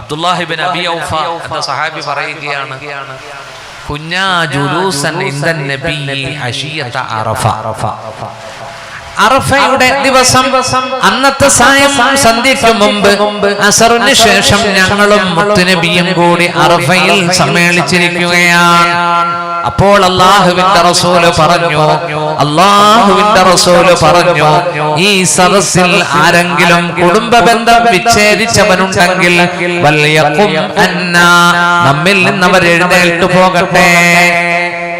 Abdullahi bin Abi Awfa എന്ന സഹാബി പറയുകയാണ്, കുഞ്ഞാ ജുലൂസൻ ഇൻദൻ നബി അശിയത അറഫ. അറഫയുടെ ദിവസം അന്നത്തെ സായം സന്ധ്യയ്ക്ക് മുമ്പ് അസറിന് ശേഷം ഞങ്ങളും മുത്തുനബിയും കൂടി അറഫയിൽ സമ്മേളിച്ചിരിക്കുകയാണ്. അപ്പോൾ അല്ലാഹുവിന്റെ റസൂല് പറഞ്ഞു, ഈ സദസ്സിൽ ആരെങ്കിലും കുടുംബ ബന്ധം വിച്ഛേദിച്ചവനുണ്ടെങ്കിൽ നമ്മിൽ നിന്നവർ എഴുന്നേൽട്ടു പോകട്ടെ.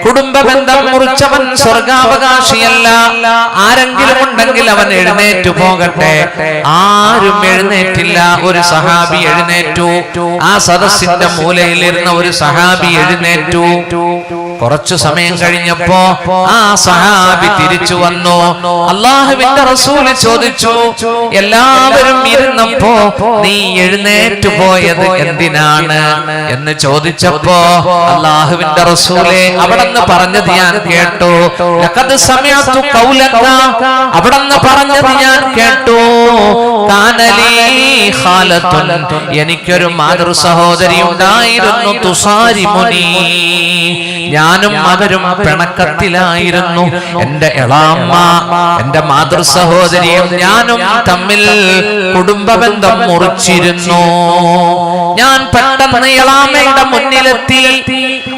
കുടുംബ ബന്ധം മുറിച്ചവൻ സ്വർഗാവകാശിയല്ല. ആരെങ്കിലും ഉണ്ടെങ്കിൽ അവൻ എഴുന്നേറ്റു പോകട്ടെ. ആരും എഴുന്നേറ്റില്ല. ഒരു സഹാബി എഴുന്നേറ്റു. ആ സദസ്സിന്റെ മൂലയിലിരുന്ന ഒരു സഹാബി എഴുന്നേറ്റു. കുറച്ചു സമയം കഴിഞ്ഞപ്പോ ആ സഹാബി തിരിച്ചു വന്നു. അല്ലാഹുവിന്റെ റസൂൽ ചോദിച്ചു, എല്ലാവരും ഇരുന്നപ്പോ നീ എഴുന്നേറ്റു പോയത് എന്തിനാണ് എന്ന് ചോദിച്ചപ്പോ അല്ലാഹുവിന്റെ റസൂലേ അവിടെന്ന് പറഞ്ഞത് ഞാൻ കേട്ടു. ലഖദ് സമിഅതു ഖൗലക, അവിടെന്ന് പറഞ്ഞത് ഞാൻ കേട്ടു. കാനലി ഖാലത്തുൻ, എനിക്കൊരു മാതൃ സഹോദരി ഉണ്ടായിരുന്നു. തുസാരിമുനി, ഞാനും അവരും പിണക്കത്തിലായിരുന്നു. എന്റെ എളാമ്മ, എന്റെ മാതൃ സഹോദരിയും ഞാനും തമ്മിൽ കുടുംബ ബന്ധം മുറിച്ചിരുന്നു. ഞാൻ പെട്ടെന്ന് എളാമ്മയുടെ മുന്നിലെത്തി.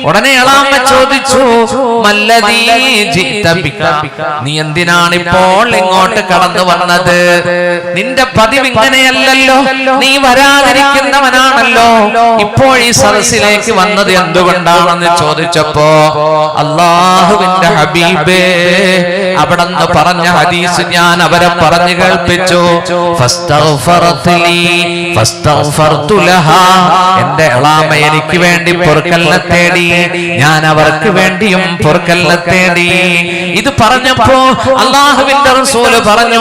ഉടനെ എളാമ്മ ചോദിച്ചു, മല്ലദീ ജിഅത ബിക, നീ എന്തിനാണ് ഇപ്പോൾ ഇങ്ങോട്ട് കടന്നു വന്നത്? നിന്റെ പതിവ് ഇങ്ങനെയല്ലല്ലോ, നീ വരാതിരിക്കുന്നവനാണല്ലോ. ഇപ്പോൾ ഈ സദസ്സിലേക്ക് വന്നത് എന്തുകൊണ്ടാണെന്ന് ചോദിച്ചപ്പോ അല്ലാഹുവിന്റെ ഹബീബേ അവിടെന്ന് പറഞ്ഞ ഹദീസ് ഞാൻ അവരെ പറഞ്ഞു കേൾപ്പിച്ചു. എന്റെ എളാമ എനിക്ക് വേണ്ടി പൊറുക്കലിനെ തേടി, ഞാൻ അവർക്ക് വേണ്ടിയും പൊറുക്കലിനെ തേടി. ഇത് പറഞ്ഞപ്പോ അല്ലാഹുവിന്റെ റസൂല് പറഞ്ഞു,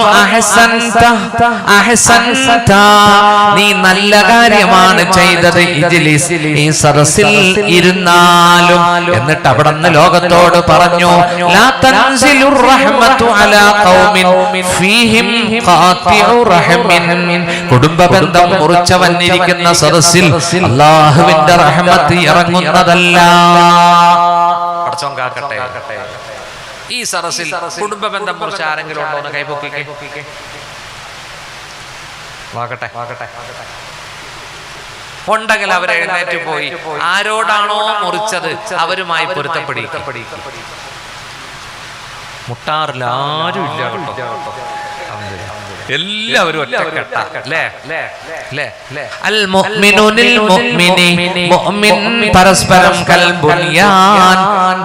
അഹ്സൻത, നീ നല്ല കാര്യമാണ് ചെയ്തത്. ഇജ്ലിസ്, ഈ സദസ്സിൽ ഇരുന്നാലും. എന്നിട്ട് അവിടുന്ന് ലോകത്തോട് പറഞ്ഞു, ലാ തൻസിലുർ റഹ്മത്തു അലാ ഖൗമിൻ ഫീഹിം ഖാതിഉ റഹ്മിൻ, കുടുംബ ബന്ധം മുറിച്ചവൻ ഇരിക്കുന്ന സദസ്സിൽ അല്ലാഹുവിന്റെ റഹ്മത്ത് ഇറങ്ങുന്നതല്ല. പടച്ചോൻ കാക്കട്ടെ. ഈ സദസ്സിൽ കുടുംബ ബന്ധം മുറിച്ച ആരെങ്കിലും ഉണ്ടോ എന്ന് കൈപൊക്കിക്കേ. വാക്കട്ടെ ഉണ്ടെങ്കിൽ അവരെ എഴുന്നേറ്റ് പോയി ആരോടാണോ മുറിച്ചത് അവരുമായി പൊരുത്തപ്പെടിക്കും. മുട്ടാറില്ല, ആരും ഇല്ല കേട്ടോ, എല്ലാവരും ഒറ്റക്കെട്ട. അൽ മുഅ്മിനുനിൽ മുഅ്മിനി, മുഅ്മിൻ പരസ്പരം കൽ ബുനിയാൻ,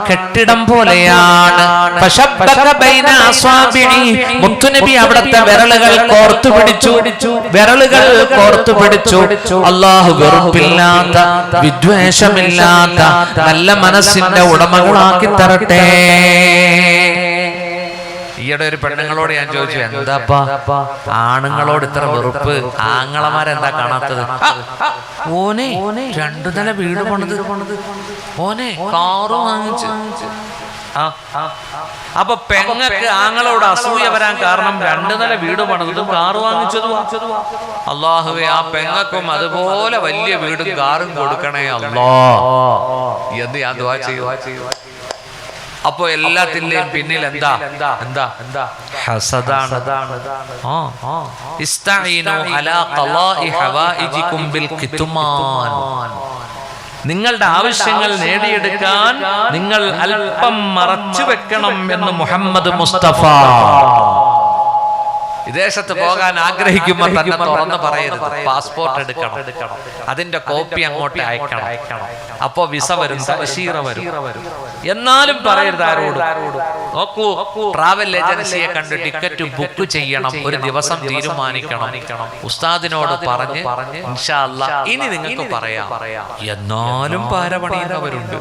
കെട്ടിടം പോലെയാണ്. ഫശബ്ബക ബൈന അസ്വാബിഇ, മുത്തുനബി അവിടുത്തെ വിരലുകൾ കോർത്തു പിടിച്ചു. അല്ലാഹു വെറുപ്പില്ലാത്ത, വിദ്വേഷമില്ലാത്ത നല്ല മനസ്സിന്റെ ഉടമകളാക്കി തരട്ടെ. ഈയിടെ ഒരു പെണ്ണുങ്ങളോട് ഞാൻ ചോദിച്ചു, എന്താപ്പാ ആണുങ്ങളോട് ഇത്ര വെറുപ്പ്, ആങ്ങളമാരെന്താ കാണാത്തത്? ഓനെ 2 നില വീട് പണിത്, ഓനെ കാറ് വാങ്ങിച്ചു. അപ്പൊ പെങ്ങക്ക് ആങ്ങളോട് അസൂയ വരാൻ കാരണം 2 നില വീട് പണിതും കാറ് വാങ്ങിച്ചതും. അല്ലാഹുവേ, ആ പെങ്ങക്കും അതുപോലെ വലിയ വീടും കാറും കൊടുക്കണേ അല്ലാ എന്ന് ഞാൻ ദുആ ചെയ്യുക. അപ്പൊ എല്ലാത്തിന്റെയും പിന്നിൽ എന്താ? ഹസദാണ്. ഇസ്തഈനു അലാ ഖളാഇ ഹവായിജികും ബിൽ കിത്മാൻ, നിങ്ങളുടെ ആവശ്യങ്ങൾ നേടിയെടുക്കാൻ നിങ്ങൾ അല്പം മറച്ചു വെക്കണം എന്ന് മുഹമ്മദ് മുസ്തഫ. വിദേശത്ത് പോകാൻ ആഗ്രഹിക്കുമ്പോൾ തന്നെ തുറന്ന് പറയരുത്. പാസ്പോർട്ട് എടുക്കണം, അതിന്റെ കോപ്പി അങ്ങോട്ട് അയക്കണം. അപ്പോ വിസ വരും, തഅ്ശീറ വരും. എന്നാലും പറയരുത് ആരോടും. നോക്കൂ, ട്രാവൽ ഏജൻസിയെ കണ്ട് ടിക്കറ്റ് ബുക്ക് ചെയ്യണം, ഒരു ദിവസം തീരുമാനിക്കണം. ഉസ്താദിനോട് പറഞ്ഞ് ഇൻഷാ അല്ലാഹ് ഇനി നിങ്ങൾക്ക് പറയാം. എന്നാലും പാരപണിയുന്നവരുണ്ട്.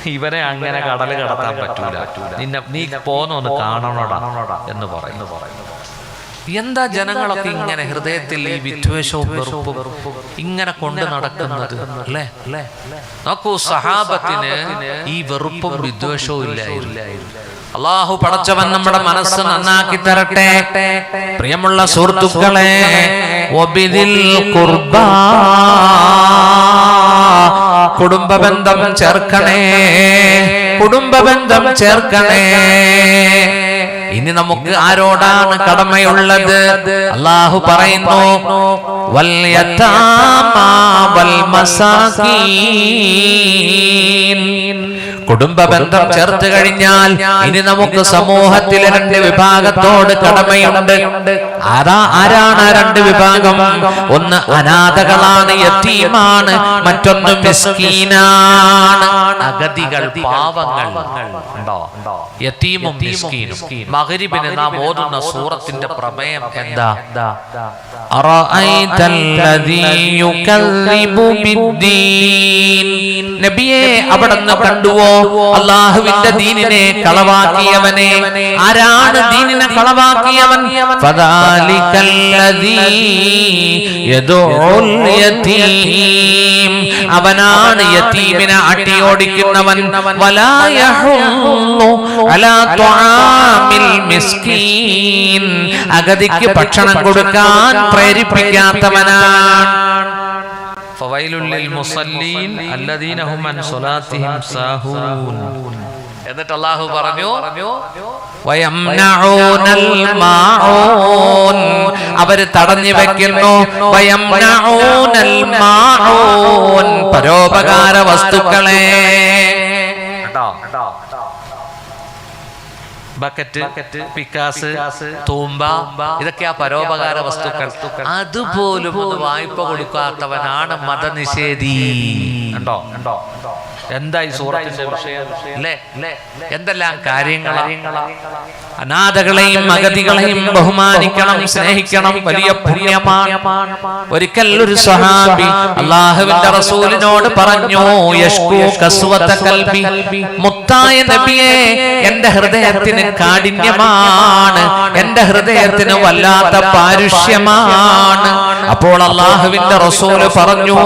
ഇവരെ അങ്ങനെ കടല് കടത്താൻ പറ്റൂല, നീ പോന്നൊന്ന് കാണണോടാ എന്ന് പറയുന്നു. എന്താ ജനങ്ങളൊക്കെ ഇങ്ങനെ ഹൃദയത്തിൽ ഈ വിദ്വേഷവും വെറുപ്പും ഇങ്ങനെ കൊണ്ട് നടക്കുന്നത്? അല്ലേ? നോക്കൂ, സഹാബത്തിന് ഈ വെറുപ്പും വിദ്വേഷവും ഇല്ലായിരുന്നു. അല്ലാഹു പടച്ചവൻ നമ്മുടെ മനസ്സ് നന്നാക്കി തരട്ടെ. പ്രിയമുള്ള സുഹൃത്തുക്കളെ, വബിദിൽ ഖുർബാ, കുടുംബബന്ധം ചേർക്കണേ, കുടുംബബന്ധം ചേർക്കണേ. ഇനി നമുക്ക് ആരോടാണ് കടമയുള്ളത്? അല്ലാഹു പറയുന്നു, വൽ യതാമാ വൽ മസാകീൻ. കുടുംബബന്ധം ചേർത്ത് കഴിഞ്ഞാൽ ഇനി നമുക്ക് സമൂഹത്തിലെ രണ്ട് വിഭാഗത്തോട് കടമയുണ്ട്. ആരാണ് രണ്ട് വിഭാഗം? ഒന്ന് അനാഥകളാണ്, യതീമാണ്. മറ്റൊന്ന് മിസ്കീനാണ്, അഗതികൾ, പാവങ്ങൾ. യതീമും മിസ്കീനും. മഗ്രിബിന് നാം ഓതുന്ന സൂറത്തിന്റെ പ്രമേയം എന്താ? അറഅയ്തല്ലദീ യുകല്ലിബു ബിദ്ദീൻ. നബിയെ, അവിടുന്ന് കണ്ടുവോ അല്ലാഹുവിന്റെ ദീനിനെ കളവാക്കിയവനെ? ആരാണ് ദീനിനെ കളവാക്കിയവൻ? ഫദാലികല്ലദീ യദഉൽ യതീം. അവനാണ് യതീമിനെ അടിയോടിക്കുന്നവൻ. വലാ യഹുല്ലു അലാ തുആമിൽ മിസ്കീൻ. അഗതിക്ക് ഭക്ഷണം കൊടുക്കാൻ പ്രേരിപ്പിക്കാത്തവനാണ്. ഫവൈലുൽ ലിൽ മുസല്ലീൻ അല്ലദീന ഹും അൻ സ്വലാത്തിഹിം സാഹൂൻ. എന്നിട്ട് അല്ലാഹു പറഞ്ഞു, വയംനഊനൽ മാഊൻ. അവർ തടഞ്ഞു വെക്കുന്നു. വയംനഊനൽ മാഊൻ, പരോപകാര വസ്തുക്കളെ. ബക്കറ്റ്, പിക്കാസ്, തൂമ്പ, ഇതൊക്കെ ആ പരോപകാര വസ്തുക്കൾ. അതുപോലും ഒന്ന് വായ്പ കൊടുക്കാത്തവനാണ് മതനിഷേധി. ഉണ്ടോ? എന്താ ഈ സൂറത്തിന്റെ വിഷയം? എന്തെല്ലാം കാര്യങ്ങളാ. അനാഥകളെയും അഗതികളെയും ബഹുമാനിക്കണം, സ്നേഹിക്കണം. വലിയ പുണ്യമാണ്. ഒരിക്കൽ ഒരു സ്വഹാബി അല്ലാഹുവിന്റെ റസൂലിനോട് പറഞ്ഞു, യഷ്കൂ കസ്വത കൽബി. മുത്തായ നബിയെ, എന്റെ ഹൃദയത്തിന് കാഠിന്യമാണ്, എന്റെ ഹൃദയത്തിന് വല്ലാത്ത പാരുഷ്യമാണ്. അപ്പോൾ അല്ലാഹുവിന്റെ റസൂല് പറഞ്ഞു,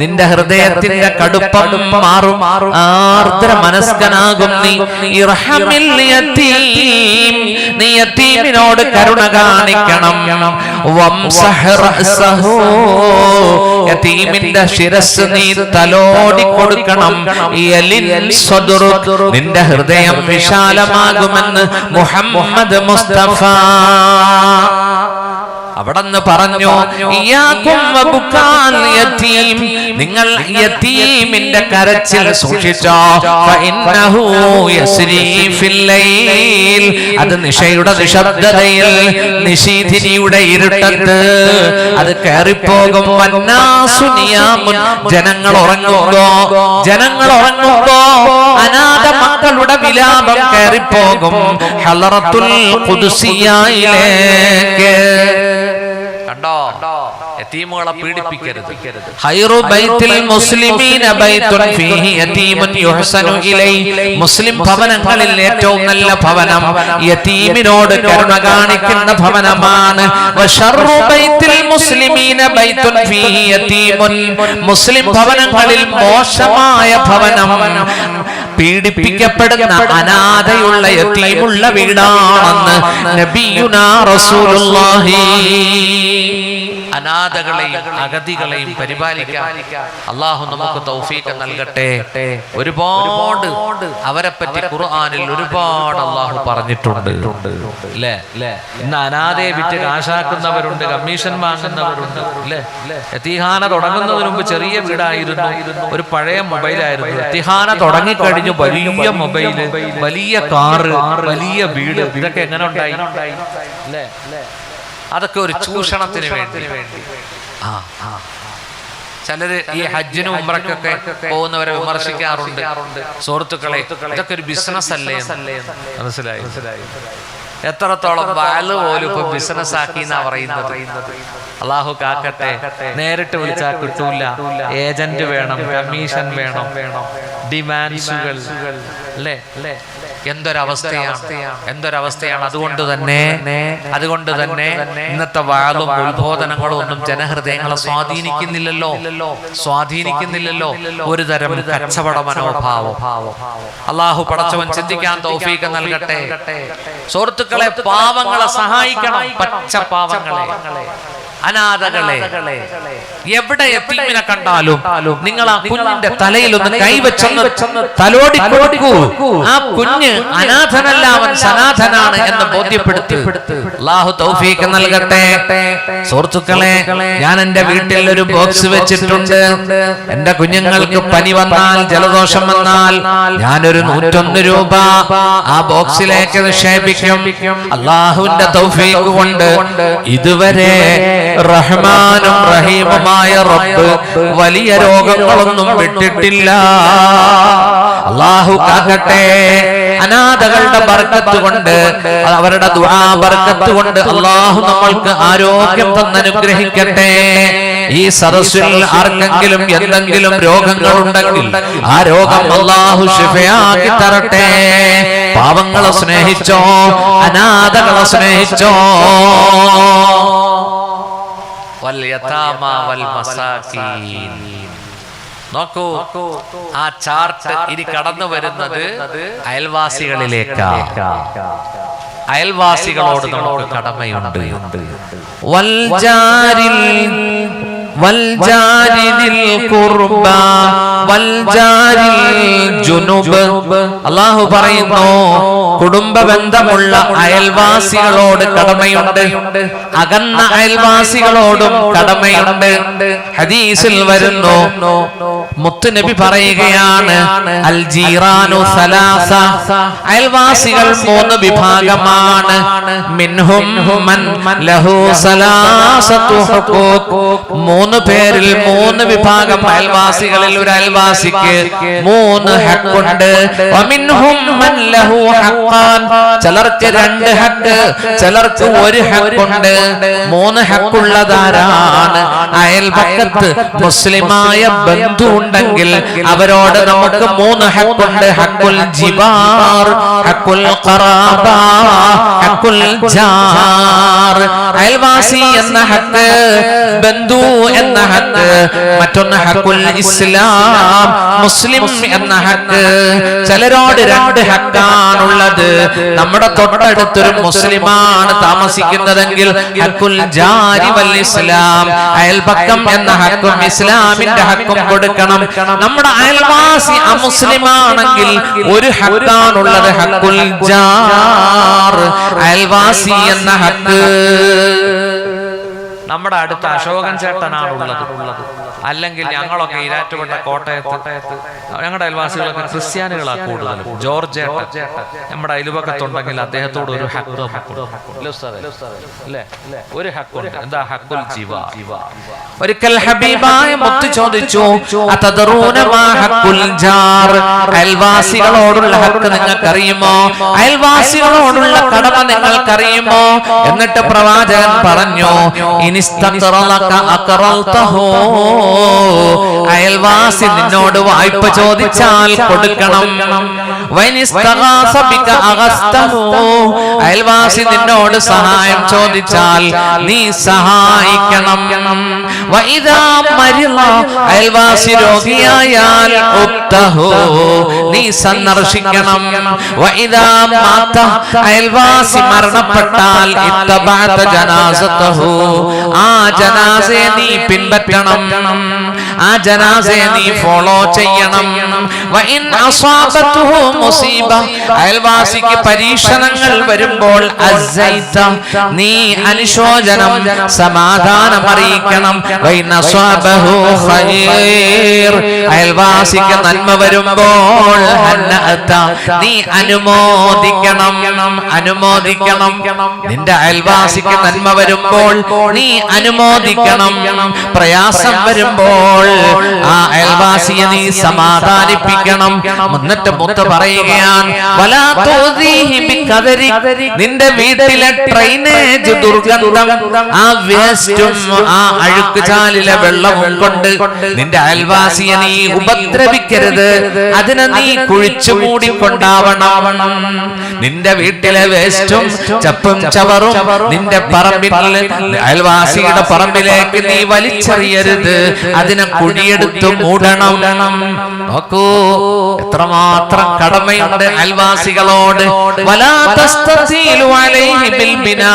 നിന്റെ ഹൃദയത്തിന്റെ കടുപ്പം മാറും, ആർദ്ര മനസ്കനാകും നീ. ഇർഹമിൽ യതീം, നീ യതീമിനോട് കരുണ കാണിക്കണം. വംസഹ് റഅസഹു, യതീമിന്റെ ശിരസ് നീ തലോടി കൊടുക്കണം. യലിൻ സദ്റുക്, നിന്റെ ഹൃദയം വിശാലമാകുമെന്ന് മുഹമ്മദ് മുസ്തഫ. അവിടെന്ന് പറഞ്ഞു, നിങ്ങൾ യതീമിന്റെ കരച്ചിൽ സൂക്ഷിച്ചോ. അത് നിശയുടെ നിശബ്ദതയിൽ, നിശീധിനിയുടെ ഇരുട്ടത്ത് അത് കയറിപ്പോകും. ജനങ്ങൾ ഉറങ്ങുമ്പോ അനാഥ മക്കളുടെ വിലാപം കയറിപ്പോകും ഹളറത്തുൽ ഖുദ്സിയയിലേക്ക്. കണ്ടോ? യതീമുകളെ പീഡിപ്പിക്കരുത്. ഖൈറു ബൈത്തിൽ മുസ്ലിമീന ബൈത്തുൻ ഫീഹി യതീമുൻ യുഹ്സനു ഇലൈഹി. മുസ്ലിം ഭവനങ്ങളിൽ ഏറ്റവും നല്ല ഭവനം യതീമിനോട് കരുണ കാണിക്കുന്ന ഭവനമാണ്. വശർറു ബൈത്തിൽ മുസ്ലിമീന ബൈത്തുൻ ഫീഹി യതീമുൻ. മുസ്ലിം ഭവനങ്ങളിൽ മോശമായ ഭവനം പീഡിപ്പിക്കപ്പെടുന്ന അനാഥയുള്ള യതീമുള്ള വീടാണെന്ന് നബിയുനാ റസൂലുള്ളാഹി. അനാഥകളെയും അഗതികളെയും പരിപാലിക്കാൻ അല്ലാഹു നമുക്ക് തൗഫീഖ് നൽകട്ടെ. ഒരുപാട് അവരെ പറ്റി ഖുർആനിൽ ഒരുപാട് അല്ലാഹു പറഞ്ഞിട്ടുണ്ട്. അല്ലേ? ഇന്ന് അനാഥയെ വിറ്റ് കാശാക്കുന്നവരുണ്ട്, കമ്മീഷൻ വാങ്ങുന്നവരുണ്ട്. അല്ലേ? യതീഖാന തുടങ്ങുന്നതിന് മുമ്പ് ചെറിയ വീടായിരുന്നു, ഒരു പഴയ മൊബൈലായിരുന്നു. യതീഖാന തുടങ്ങിക്കഴിഞ്ഞു വലിയ മൊബൈല്, വലിയ കാറ്, വലിയ വീട്. ഇതൊക്കെ എങ്ങനെ ഉണ്ടായി? അല്ലേ? അതൊക്കെ ഒരു ചൂഷണത്തിന് വേണ്ടി. ചിലര് ഈ ഹജ്ജിനും ഉംറയ്ക്കൊക്കെ പോകുന്നവരെ വിമർശിക്കാറുണ്ട്. സുഹൃത്തുക്കളെ, ഇതൊക്കെ ഒരു ബിസിനസ് അല്ലേ? മനസ്സിലായി? എത്രത്തോളം വാല് പോലും ഇപ്പൊ ബിസിനസ് ആക്കി എന്നാ പറയുന്നത്. അള്ളാഹു കാക്കട്ടെ. നേരിട്ട് വിളിച്ചാൽ കിട്ടൂല, ഏജന്റ് വേണം, കമ്മീഷൻ വേണം. ഡിമാൻഡ്സുകൾ അല്ലേ? എന്തൊരവസ്ഥയാണ്. അതുകൊണ്ട് തന്നെ ഇന്നത്തെ വാളും ഉത്ബോധനങ്ങളും ഒന്നും ജനഹൃദയങ്ങളെ സ്വാധീനിക്കുന്നില്ലല്ലോ. ഒരു തരം കച്ചവട മനോഭാവം. അള്ളാഹു പടച്ചവൻ ചിന്തിക്കാൻ തൗഫീഖ് നൽകട്ടെ. സുഹൃത്തുക്കളെ, പാവങ്ങളെ സഹായിക്കണം. പച്ച പാവങ്ങളെ, അനാഥകളെ. എവിടെ യതീമിനെ കണ്ടാലും നിങ്ങൾ ആ കുഞ്ഞിന്റെ തലയിൽ ഒന്ന് കൈവച്ചൊന്ന് തലോടി കൊടുക്കൂ. ആ കുഞ്ഞ് അനാഥനല്ല, അവൻ സനാഥനാണ് എന്ന് ബോധ്യപ്പെടുത്തി. അല്ലാഹു തൗഫീഖ് നൽകട്ടെ. സുഹൃത്തുക്കളെ, ഞാൻ എന്റെ വീട്ടിൽ ഒരു ബോക്സ് വെച്ചിട്ടുണ്ട്. എന്റെ കുഞ്ഞുങ്ങൾക്ക് പനി വന്നാൽ, ജലദോഷം വന്നാൽ ഞാനൊരു 101 രൂപ ആ ബോക്സിലേക്ക് നിക്ഷേപിക്കും. അല്ലാഹുവിന്റെ തൗഫീഖ് കൊണ്ട് ഇതുവരെ റഹ്മാനും റഹീമുമായ റബ്ബ് വലിയ രോഗങ്ങളൊന്നും വിട്ടിട്ടില്ല. അല്ലാഹു കാക്കട്ടെ. അനാഥകളുടെ ബർക്കത്ത് കൊണ്ട്, അവരുടെ ദുആ ബർക്കത്ത് കൊണ്ട് അല്ലാഹു നമ്മൾക്ക് ആരോഗ്യം തന്നനുഗ്രഹിക്കട്ടെ. ഈ സദസ്സിൽ ആർക്കെങ്കിലും എന്തെങ്കിലും രോഗങ്ങളുണ്ടെങ്കിൽ ആ രോഗം അല്ലാഹു ശിഫയാക്കി തരട്ടെ. പാവങ്ങളെ സ്നേഹിച്ചോ, അനാഥകളെ സ്നേഹിച്ചോ. നോക്കൂ, ആ ചാർട്ട് ഇനി കടന്നു വരുന്നത് അയൽവാസികളിലേക്കാണ്. അയൽവാസികളോട് നമുക്ക് കടമയുണ്ട്. അല്ലാഹു പറയുന്നു, കുടുംബ ബന്ധമുള്ള അയൽവാസികളോട് കടമയുണ്ട്. അകന്ന അയൽവാസികളോടും കടമയുണ്ട്. ഹദീസിൽ വരുന്നു, മുത്തുനബി പറയുകയാണ്, അൽ ജീറാനു സലാസ, അയൽവാസികൾ 3 വിഭാഗമാണ്. മിൻഹും മൻ ലഹു സലാസതു ഹുഖൂഖ്, 3 പേരിൽ 3 വിഭാഗം അയൽവാസികളിൽ ഒരു അയൽവാസിക്ക് 3 ഹക്കുണ്ട്. വമിൻഹും മൻ ലഹു ഹഖാൻ, ചിലർക്ക് 2 ഹക്ക്, ചിലർക്ക് 1 ഹക്കുണ്ട്. 3 ഹക്കുള്ളതാരാണ്? അയൽപക്കത്ത് മുസ്ലിമായ ബന്ധു ഉണ്ടെങ്കിൽ അവരോട് നമുക്ക് 3 ഹക്കുണ്ട്. ഹക്കുൽ ജിവാർ, ഹക്കുൽ ഖറാബ, ഹക്കുൽ ജാർ. അയൽവാസി എന്ന ഹക്ക്, ബന്ധു എന്ന ഹക്ക്, മറ്റൊന്ന് ഹക്കുൽ ഇസ്ലാം, മുസ്ലിം എന്ന ഹക്ക്. ചിലരോട് 2 ഹക്കാണുള്ളത്. നമ്മുടെ തൊട്ടടുത്തൊരു മുസ്ലിമാണ് താമസിക്കുന്നതെങ്കിൽ ഹക്കുൽ ജാരി വൽ ഇസ്ലാം, അയൽപക്കം എന്ന ഹക്കും ഇസ്ലാമിന്റെ ഹക്കും കൊടുക്കണം. നമ്മുടെ അയൽവാസി അമുസ്ലിമാണെങ്കിൽ 1 ഹക്കാണുള്ളത്, ഹക്കുൽ ജാർ, അയൽവാസി എന്ന ഹക്ക്. നമ്മുടെ അടുത്ത അശോകൻ ചേട്ടനാണുള്ളത്. അല്ലെങ്കിൽ ഞങ്ങളൊക്കെ ഈരാറ്റുപേട്ട, കോട്ടയത്ത് ഞങ്ങളുടെ അയൽവാസികളൊക്കെ ക്രിസ്ത്യാനികളാണ് കൂടുതലും. ജോർജ് ചേട്ടൻ നമ്മുടെ അയൽപക്കത്തുണ്ടെങ്കിൽ അദ്ദേഹത്തോട് 1 ഹക്ക്, ഒരു ഹക്കുണ്ട്. എന്താ? ഹക്കുൽ ജിവാ. ഒരിക്കൽ ഹബീബായ മുത്ത് ചോദിച്ചു, അതദറൂന മാ ഹക്കുൽ ജാർ, അയൽവാസികളോടുള്ള ഹക്ക് നിങ്ങൾക്കറിയുമോ? അയൽവാസികളോടുള്ള കടമ നിങ്ങൾക്കറിയുമോ? എന്നിട്ട് പ്രവാചകൻ പറഞ്ഞു, അയൽവാസി നിന്നോട് വായ്പ ചോദിച്ചാൽ കൊടുക്കണം. അയൽവാസി നിന്നോട് സഹായം ചോദിച്ചാൽ നീ സഹായിക്കണം. അയൽവാസി രോഗിയായാൽ നീ സന്ദർശിക്കണം. അയൽവാസി മരണപ്പെട്ടാൽ ആ ജനാസയെ നീ പിൻപറ്റണം, ആ ജനാസയെ നീ ഫോളോ ചെയ്യണം. അയൽവാസിക്ക് പരീക്ഷണങ്ങൾ വരുമ്പോൾ നീ അനുശോചനം, സമാധാനം അറിയിക്കണം. അയൽവാസിക്ക് നന്മ വരുമ്പോൾ നീ അനുമോദിക്കണം. നിന്റെ അയൽവാസിക്ക് നന്മ വരുമ്പോൾ നീ അനുമോദിക്കണം. പ്രയാസം വരുമ്പോൾ ആ അയൽവാസിയെ നീ സമാധാനിപ്പിക്കണം. എന്നിട്ട് മുത്ത് പറയുകയാണ്, വലാ തൂദീഹി ബിഖദരി, നിന്റെ വീട്ടിലെ ഡ്രെയിനേജ് ദുർഗന്ധം, ആ വേസ്റ്റും ആ അഴുക്കുചാലിലെ വെള്ളവും കൊണ്ട് നിന്റെ അയൽവാസിയെ നീ ഉപദ്രവിക്കരുത്. അതിനെ നീ കുഴിച്ചു മൂടിക്കൊണ്ടാവണം. നിന്റെ വീട്ടിലെ വേസ്റ്റും ചപ്പും ചവറും നിന്റെ പറമ്പിൽ അയൽവാസിയുടെ പറമ്പിലേക്ക് നീ വലിച്ചെറിയരുത്. അതിനെ കുഴിയെടുത്ത് മൂടണം. നോക്കൂ എത്രമാത്രം കടമയുണ്ട് അയൽവാസികളോട്. വലാ തസ്തസീലു അലൈഹി ബിൽ ബിനാ,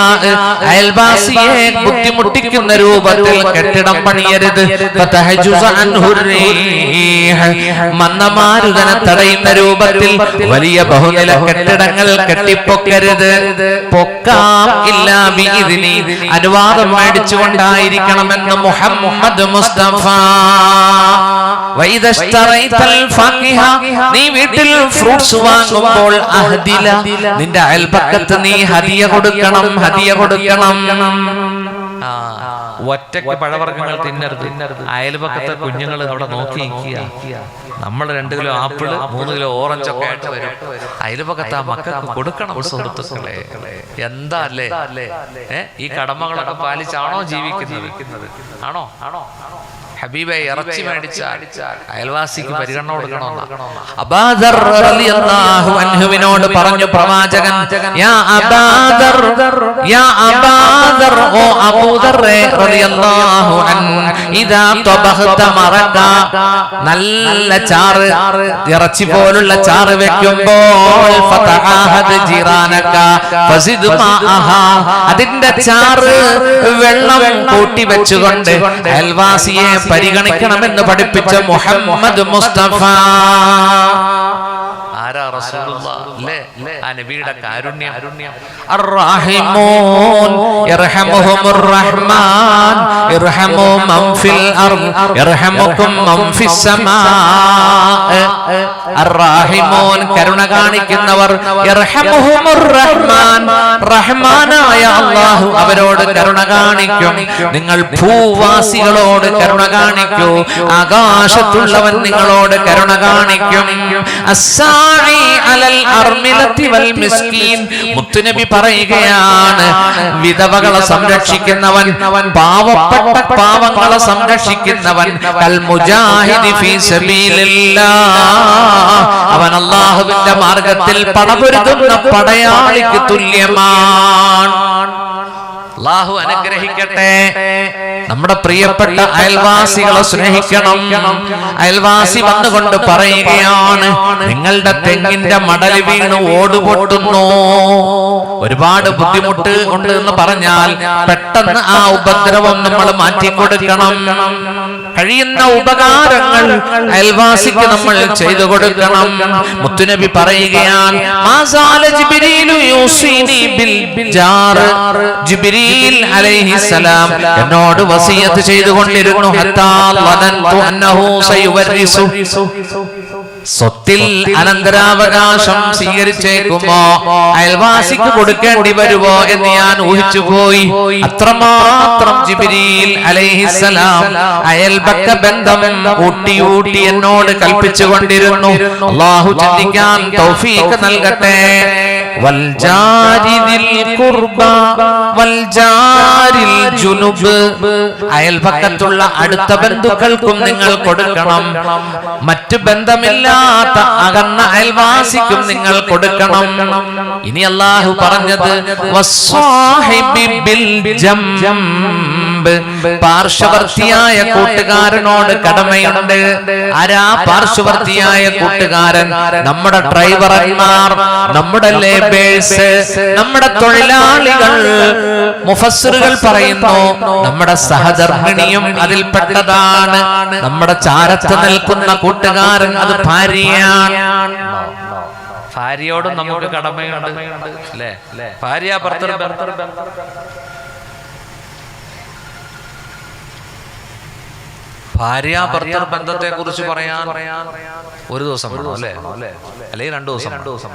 അയൽവാസിയെ ബുദ്ധിമുട്ടിക്കുന്ന രൂപത്തിൽ കെട്ടിടം പണിയരുത്. ഫതഹജുസ അൻഹു റീഹ്, മന്ദമാരുതനെ തടയുന്ന രൂപത്തിൽ വലിയ ബഹുനില കെട്ടിടങ്ങൾ കെട്ടിപ്പൊക്കരുത്. പൊക്കാം ഇല്ല ബിഇദ്നി, അനുവാദം മേടിച്ചുകൊണ്ടായിരിക്കണമെന്ന് മുഹമ്മദ് മുസ്തഫ. വൈദശ്തറൈതൽ ഫാകിഹ, നീ വീട്ടിൽ ഫ്രൂട്ട്സ് വാങ്ങുമ്പോൾ അഹ്ദില, നിന്റെ അയൽപക്കത്ത് നീ ഹദിയ കൊടുക്കണം. ഹദിയ കൊടുക്കണം. ഒറ്റയ്ക്ക് പഴവർഗ്ഗങ്ങൾ തിന്നരുത്. അയൽപക്കത്തെ കുഞ്ഞുങ്ങൾ അവിടെ നോക്കി നിൽക്കുക. നമ്മൾ 2 കിലോ ആപ്പിള് 3 കിലോ ഓറഞ്ച് ഒക്കെ ആയിട്ട് വരും. അയൽപക്കത്ത് ആ മക്കൾക്ക് കൊടുക്കണം. സുഹൃത്തുക്കളെ, എന്താ അല്ലേ ഈ കടമകളൊക്കെ പാലിച്ചാണോ ജീവിക്കുന്നത്? ആണോ? ഹബീബെ ഇറച്ചി മേടിച്ചാൽ അയൽവാസിക്ക് പരിഗണന കൊടുക്കണമെന്ന് അബൂദർ റളിയല്ലാഹു അൻഹുവിനോട് പറഞ്ഞു പ്രവാചകൻ. യാ അബൂദർ, യാ അബൂദർ, ഓ അബൂദർ റളിയല്ലാഹു അൻഹു, ഇദാ തബഖത മറക, നല്ല ചാറ്, ഇറച്ചി പോലുള്ള ചാറ് വെക്കുമ്പോൾ ഫതആഹദ് ജിറാനക ഫസിദ് മാഅഹാ, അതിന്റെ ചാറ് വെള്ളം കൂട്ടി വെച്ചുകൊണ്ട് അയൽവാസിയെ പരിഗണിക്കണമെന്ന് പഠിപ്പിച്ച മുഹമ്മദ് മുസ്തഫ. ആരാ റസൂലുള്ളാഹ് അല്ലേ? ആ നബിയുടെ കാരുണ്യം. അർറഹിമൂൻ യർഹമുഹുമുർ റഹ്മാൻ യർഹമു മൻ ഫിൽ അർദ് യർഹമുകും മൻ ഫിസ് സമാ. അർറഹിമൂൻ കരുണ കാണിക്കുന്നവർ, യർഹമുഹുമുർ റഹ്മാൻ റഹ്മാനായ അല്ലാഹു അവരോട് കരുണ കാണിക്കും. നിങ്ങൾ ഭൂവാസികളോട് കരുണ കാണിക്കൂ, ആകാശത്തുള്ളവൻ നിങ്ങളോട് കരുണ കാണിക്കും. അസ്സാഇ അലൽ അർമിലത്തി വൽ മിസ്കീൻ, മുത്തുനബി പറയുകയാണ്, വിധവകളെ സംരക്ഷിക്കുന്നവൻ, പാവപ്പെട്ട പാവങ്ങളെ സംരക്ഷിക്കുന്നവൻ, കൽ മുജാഹിദി ഫീ സബീലില്ലാഹ്, അവൻ അല്ലാഹുവിന്റെ മാർഗത്തിൽ പടപൊരുതുന്ന പടയാളിക്ക് തുല്യമാണ്. അല്ലാഹു അനുഗ്രഹിക്കട്ടെ. നമ്മുടെ പ്രിയപ്പെട്ട അയൽവാസികളെ സ്നേഹിക്കണം. അയൽവാസി വന്നുകൊണ്ട് പറയുകയാണ്, നിങ്ങളുടെ തെങ്ങിന്റെ മടല് വീണ് ഓടുപൊട്ടുന്നു, ഒരുപാട് ബുദ്ധിമുട്ട് ഉണ്ട് എന്ന് പറഞ്ഞാൽ പെട്ടെന്ന് ആ ഉപദ്രവം നമ്മൾ മാറ്റിക്കൊടുക്കണം. കഴിയുന്ന ഉപകാരങ്ങൾ അയൽവാസിക്ക് നമ്മൾ ചെയ്തു കൊടുക്കണം. മുത്തുനബി പറയുകയാണ്, മാസാല ജിബ്രീലു യൂസിനി ബിൽ ജാർ, ജിബ്രീൽ അലൈഹിസ്സലാം എന്നോട് വസിയത്ത് ചെയ്തുകൊണ്ടിരുന്നു, ഹത്താ വനന്തു അന്നഹു സയുവരിസു, സ്വത്തിൽ അനന്തരാവകാശം സ്വീകരിച്ചേക്കുമോ, അയൽവാസിക്ക് കൊടുക്കേണ്ടി വരുമോ എന്ന് ഞാൻ ഊഹിച്ചുപോയി. അത്രമാത്രം ജിബ്രീൽ അലൈഹിസ്സലാം അയൽപക്ക ബന്ധം ഊട്ടി എന്നോട് കൽപ്പിച്ചുകൊണ്ടിരുന്നു. അല്ലാഹു ചിന്തിക്കാൻ തൗഫീഖ് നൽകട്ടെ. വൽ ജാരിദിൽ ഖുർബ വൽ ജാരിൽ ജുനുബ്, അയൽപക്കത്തുള്ള അടുത്ത ബന്ധുക്കൾക്കും നിങ്ങൾ കൊടുക്കണം. മറ്റു ബന്ധമില്ലാത്ത അകന്ന അയൽവാസിക്കും നിങ്ങൾ കൊടുക്കണം. ഇനി അല്ലാഹു പറഞ്ഞത് വസ്സാഹിബി ബിൽ ജംബ്, പാർശ്വവർത്തിയായ കൂട്ടുകാരനോട് കടമയുണ്ട്. ആരാ പാർശ്വവർത്തിയായ കൂട്ടുകാരൻ? നമ്മുടെ ഡ്രൈവർമാർ, നമ്മുടെ ലേബേഴ്സ്, നമ്മുടെ തൊഴിലാളികൾ. മുഫസ്സിറുകൾ പറയുന്നു, നമ്മുടെ സഹധർമ്മിണിയും അതിൽപ്പെട്ടതാണ്. നമ്മുടെ ചാരത്ത് നിൽക്കുന്ന കൂട്ടുകാരൻ അത് ഭാര്യയാണ്. ഭാര്യയോടും നമുക്ക് കടമയുണ്ട് അല്ലേ? ഭാര്യ ഭർത്തൃ ഭാര്യാഭർത്തൃ ബന്ധത്തെ കുറിച്ച് പറയാൻ ഒരു ദിവസം അല്ലേ, അല്ലെങ്കിൽ 2 ദിവസം.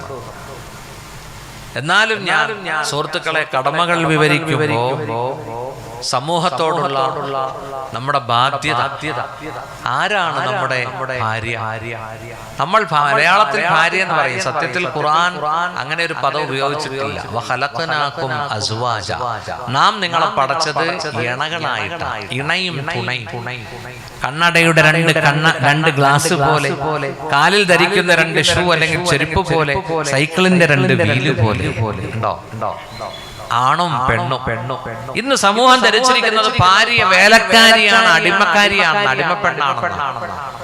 എന്നാലും ഞാൻ സുഹൃത്തുക്കളെ കടമകൾ വിവരിക്കുമ്പോ സമൂഹത്തോടുള്ള നമ്മുടെ ബാധ്യത. ആരാണ് നമ്മുടെ ഭാര്യ? നമ്മൾ മലയാളത്തിൽ ഭാര്യ എന്ന് പറയും, സത്യത്തിൽ ഖുർആൻ അങ്ങനെ ഒരു പദം ഉപയോഗിച്ചിട്ടില്ല. വഖലഖനാകും അസ്വാജ, നാം നിങ്ങളെ പടച്ചത് ഇണകളായിട്ടാണ്. ഇണയും തുണയും. കണ്ണടയുടെ രണ്ട് ഗ്ലാസ് പോലെ, കാലിൽ ധരിക്കുന്ന രണ്ട് ഷൂ അല്ലെങ്കിൽ ചെരുപ്പ് പോലെ, സൈക്കിളിന്റെ രണ്ട് വീല് പോലെ ഉണ്ടോ? ആണും പെണ്ണും. ഇന്ന് സമൂഹം ധരിച്ചിരിക്കുന്നത് ഭാര്യ വേലക്കാരിയാണ്, അടിമക്കാരിയാണ്, അടിമപ്പെണ്ണാണ്.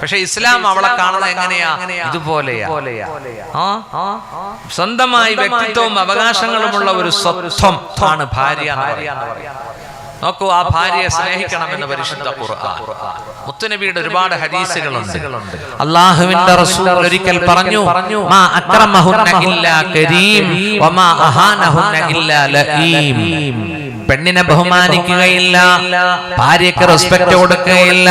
പക്ഷെ ഇസ്ലാം അവളെ കാണുന്നത് എങ്ങനെയാ? ഇതുപോലെയാ. സ്വന്തമായി വ്യക്തിത്വവും അവകാശങ്ങളുമുള്ള ഒരു സ്വത്വം ആണ് ഭാര്യ എന്ന് പറയുന്നത്. നോക്കൂ, ആ ഭാര്യയെ സ്നേഹിക്കണമെന്ന് പരിശുദ്ധ ഖുർആൻ. മുത്തുനബിയുടെ ഒരുപാട് ഹദീസുകളുണ്ട്. അല്ലാഹുവിന്റെ റസൂൽ ഒരിക്കൽ പറഞ്ഞു, മാ അക്രമഹുന്ന ഇല്ലാ കരീം വമാ അഹാനഹുന്ന ഇല്ലാ ലഈം. പെണ്ണിനെ ബഹുമാനിക്കുകയില്ല, ഭാര്യയ്ക്ക് റെസ്പെക്ട് കൊടുക്കുകയില്ല,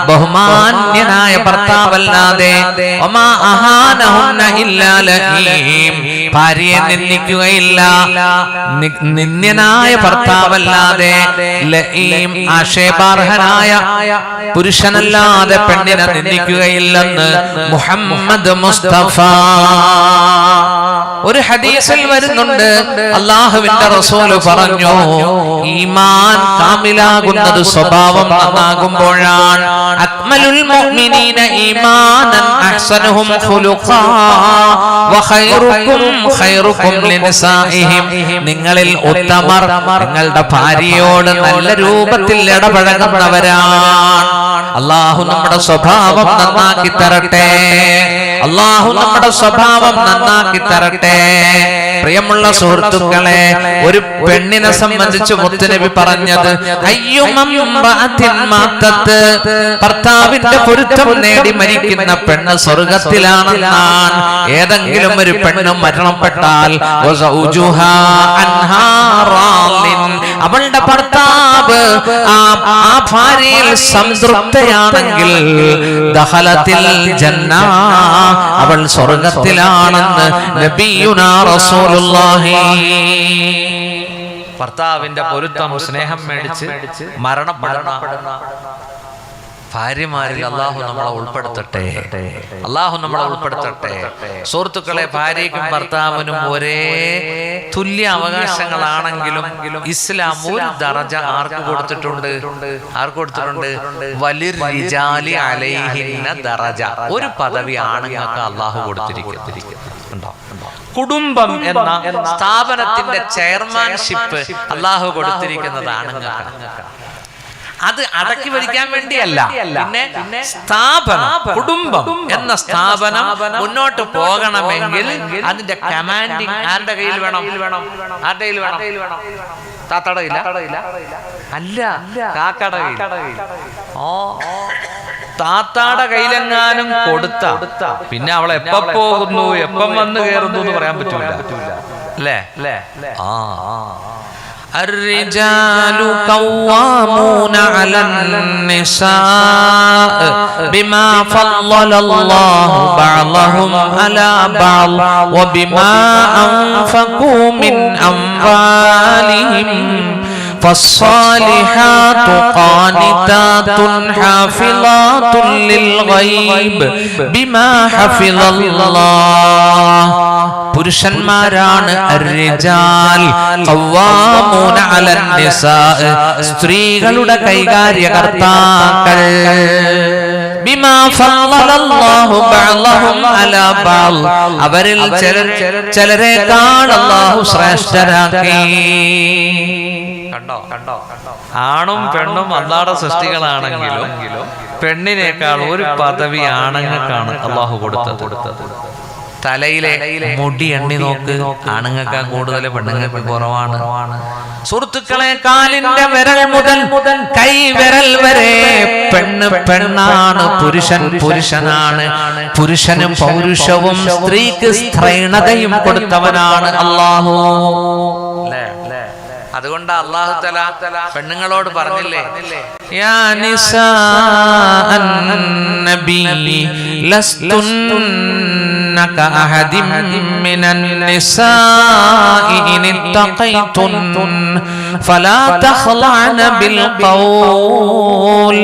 ബഹുമാന്യനായ ഭർത്താവല്ലാതെ, വമാ അഹാനഹുന്ന ഇല്ലാ ലഈം, ഭാര്യയെ നിന്ദിക്കുകയില്ല, നിന്ദ്യനായ ഭർത്താവല്ലാതെ, ലഈം ആക്ഷേപാർഹനായ പുരുഷനല്ലാതെ പെണ്ണിനെ നിന്ദിക്കുകയില്ലെന്ന് മുഹമ്മദ് മുസ്തഫ. ഒരു ഹദീസിൽ വരുന്നുണ്ട്, അല്ലാഹുവിന്റെ റസൂൽ പറഞ്ഞു, ഈമാൻ കാമിലാകുന്നത് സ്വഭാവം നന്നാകുമ്പോഴാണ്. അക്മലുൽ മുഅ്മിനീന ഈമാനൻ അഹ്സനുഹും ഖുലുഖാ വഖൈറുകും ഖൈറുകും ലിനിസാഇഹിം. നിങ്ങളിൽ ഉത്തമർ നിങ്ങളുടെ ഭാര്യയോട് നല്ല രൂപത്തിൽ ഇടപഴകുന്നവരാണ്. അല്ലാഹു നമ്മുടെ സ്വഭാവം നന്നാക്കി തരട്ടെ. അല്ലാഹു നമ്മുടെ സ്വഭാവം നന്നാക്കി തരട്ടെ. പ്രിയമുള്ള സുഹൃത്തുക്കളെ, ഒരു പെണ്ണിനെ സംബന്ധിച്ച് മുത്തുനബി പറഞ്ഞത്, ഭർത്താവിന്റെ പൊരുത്തം നേടി മരിക്കുന്ന പെണ്ണ് സ്വർഗത്തിലാണെന്നാണ്. ഏതെങ്കിലും ഒരു പെണ്ണ് മരണപ്പെട്ടാൽ അവളുടെ ഭർത്താവ് ആ ഭാര്യയിൽ സംതൃപ്തയാണെങ്കിൽ ദഖലത്തിൽ ജന്ന, അവൾ സ്വർഗത്തിലാണെന്ന് നബിയുനാ റസൂലുള്ളാഹി. ഭർത്താവിന്റെ പൊരുത്തം സ്നേഹം മേടിച്ച് മരണപ്പെടുന്ന ഭാര്യമാരിൽ അല്ലാഹു നമ്മളെ ഉൾപ്പെടുത്തട്ടെ. അല്ലാഹു നമ്മളെ ഉൾപ്പെടുത്തട്ടെ. സുഹൃത്തുക്കളെ, ഭാര്യയ്ക്കും ഭർത്താവിനും ഒരേ തുല്യ അവകാശങ്ങളാണെങ്കിലും ഇസ്ലാം ഒരു ദറജ ആർക്ക് കൊടുത്തിട്ടുണ്ട്? വലിർ റിജാലി അലൈഹിന്ന ദറജ, ഒരു പദവി ആണുങ്ങൾക്ക് അല്ലാഹു കൊടുത്തിരിക്കുന്നു. കുടുംബം എന്ന സ്ഥാപനത്തിന്റെ ചെയർമാൻഷിപ്പ് അല്ലാഹു കൊടുത്തിരിക്കുന്നത് ആണുങ്ങൾക്കാണ്. അത് അടക്കി ഭരിക്കാൻ വേണ്ടിയല്ല. പിന്നെ സ്ഥാപനം, കുടുംബം എന്ന സ്ഥാപനം മുന്നോട്ട് പോകണമെങ്കിൽ അതിന്റെ കമാൻഡിങ് ആരുടെ കയ്യിൽ വേണം? ആരുടെ കയ്യിൽ വേണം? താത്തയുടെ കയ്യില? അല്ല, കാക്കയുടെ കയ്യിൽ. താത്താടെ കയ്യിലെങ്ങാനും കൊടുത്ത പിന്നെ അവൾ എപ്പ പോകുന്നു, എപ്പം വന്ന് കയറുന്നു എന്ന് പറയാൻ പറ്റൂല. അല്ലേ? الرجال قوامون على النساء بما فضل الله بعضهم على بعض وبما أنفقوا من أموالهم فالصالحات قانتات حافظات للغيب بما حفظ الله. പുരുഷന്മാരാണ് അർരിജാൽ ഖവ്വാമൂന അലൻ നിസാ, സ്ത്രീകളുടെ കൈകാര്യകർത്താക്കൾ. ബിമാ ഫളലല്ലാഹു ബഅദഹും അലാ ബഅദ്, അവരിൽ ചിലരെക്കാൾ അല്ലാഹു ശ്രേഷ്ഠരാക്കി. കണ്ടോ? ആണും പെണ്ണും അല്ലാഹുവിന്റെ സൃഷ്ടികളാണെങ്കിലും പെണ്ണിനേക്കാൾ ഒരു പദവി ആണുങ്ങൾക്കാണ് അല്ലാഹു കൊടുത്തത്. തലയിലെ മുടി എണ്ണി നോക്ക്, ആണുങ്ങൾക്ക് കൂടുതൽ, പെണ്ണുങ്ങൾക്ക് കുറവാണ്. സുഹൃത്തുക്കളെ, കാലിന്റെ വിരൽ മുതൽ കൈ വിരൽ വരെ പെണ്ണ് പെണ്ണാണ്, പുരുഷൻ പുരുഷനാണ്. പുരുഷനും പൗരുഷവും സ്ത്രീക്ക് സ്ത്രൈണതയും കൊടുത്തവനാണ് അല്ലാഹു. അതുകൊണ്ട് അല്ലാഹു തആല പെണ്ണുങ്ങളോട് പറഞ്ഞില്ലേ, യാ നിസാ അൻ നബി ലസ്തുൻ كأحد من النساء إن اتقيتن فلا تخضعن بالقول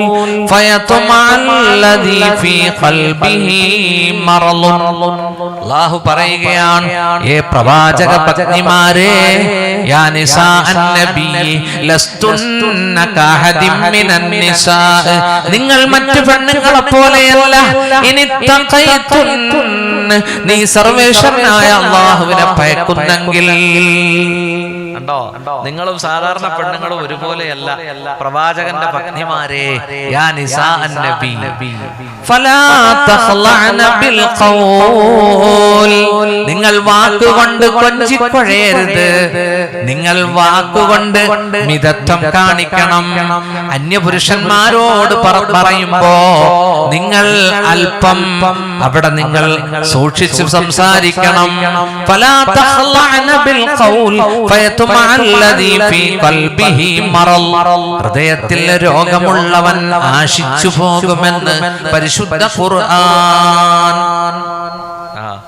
فيطمع الذي في قلبه مرض. അല്ലാഹു പറയുകയാണ്, ഏ പ്രവാചക പത്നിമാരെ, യാ നിസാ അന്നബി ലസ്തുന്ന കഅഹദിൻ മിനൻ നിസാ, നിങ്ങൾ മറ്റു പെണ്ണുങ്ങളെ പോലെയല്ല. ഇനി തഖൈതുൻ, നീ സർവ്വേശ്വരനായ അല്ലാഹുവിനെ ഭയക്കുന്നെങ്കിൽ. കണ്ടോ, നിങ്ങളും സാധാരണ പെണ്ണുങ്ങളും ഒരുപോലെയല്ല. പ്രവാചകന്റെ പത്നിമാരെ, യാ നിസാ അന്നബി ഫലാ തഖ്ലഅന ബിൽ ഖൗൽ, നിങ്ങൾ വാക്കുകൊണ്ട് കൊഞ്ചിക്കൊഴയരുത്, നിങ്ങൾ വാക്കുകൊണ്ട് മിതത്വം കാണിക്കണം. അന്യപുരുഷന്മാരോട് പറയുമ്പോ നിങ്ങൾ അല്പം അവിടെ നിങ്ങൾ സൂക്ഷിച്ചു സംസാരിക്കണം. ഫലാ തഖ്ലഅന ബിൽ ഖൗൽ ഫയത്മഅ അല്ലദീ ഫീ ഖൽബിഹി മറൽ, ഹൃദയത്തിൽ രോഗമുള്ളവൻ ആശിച്ചു പോകുമെന്ന് പരിശുദ്ധ ഖുർആൻ.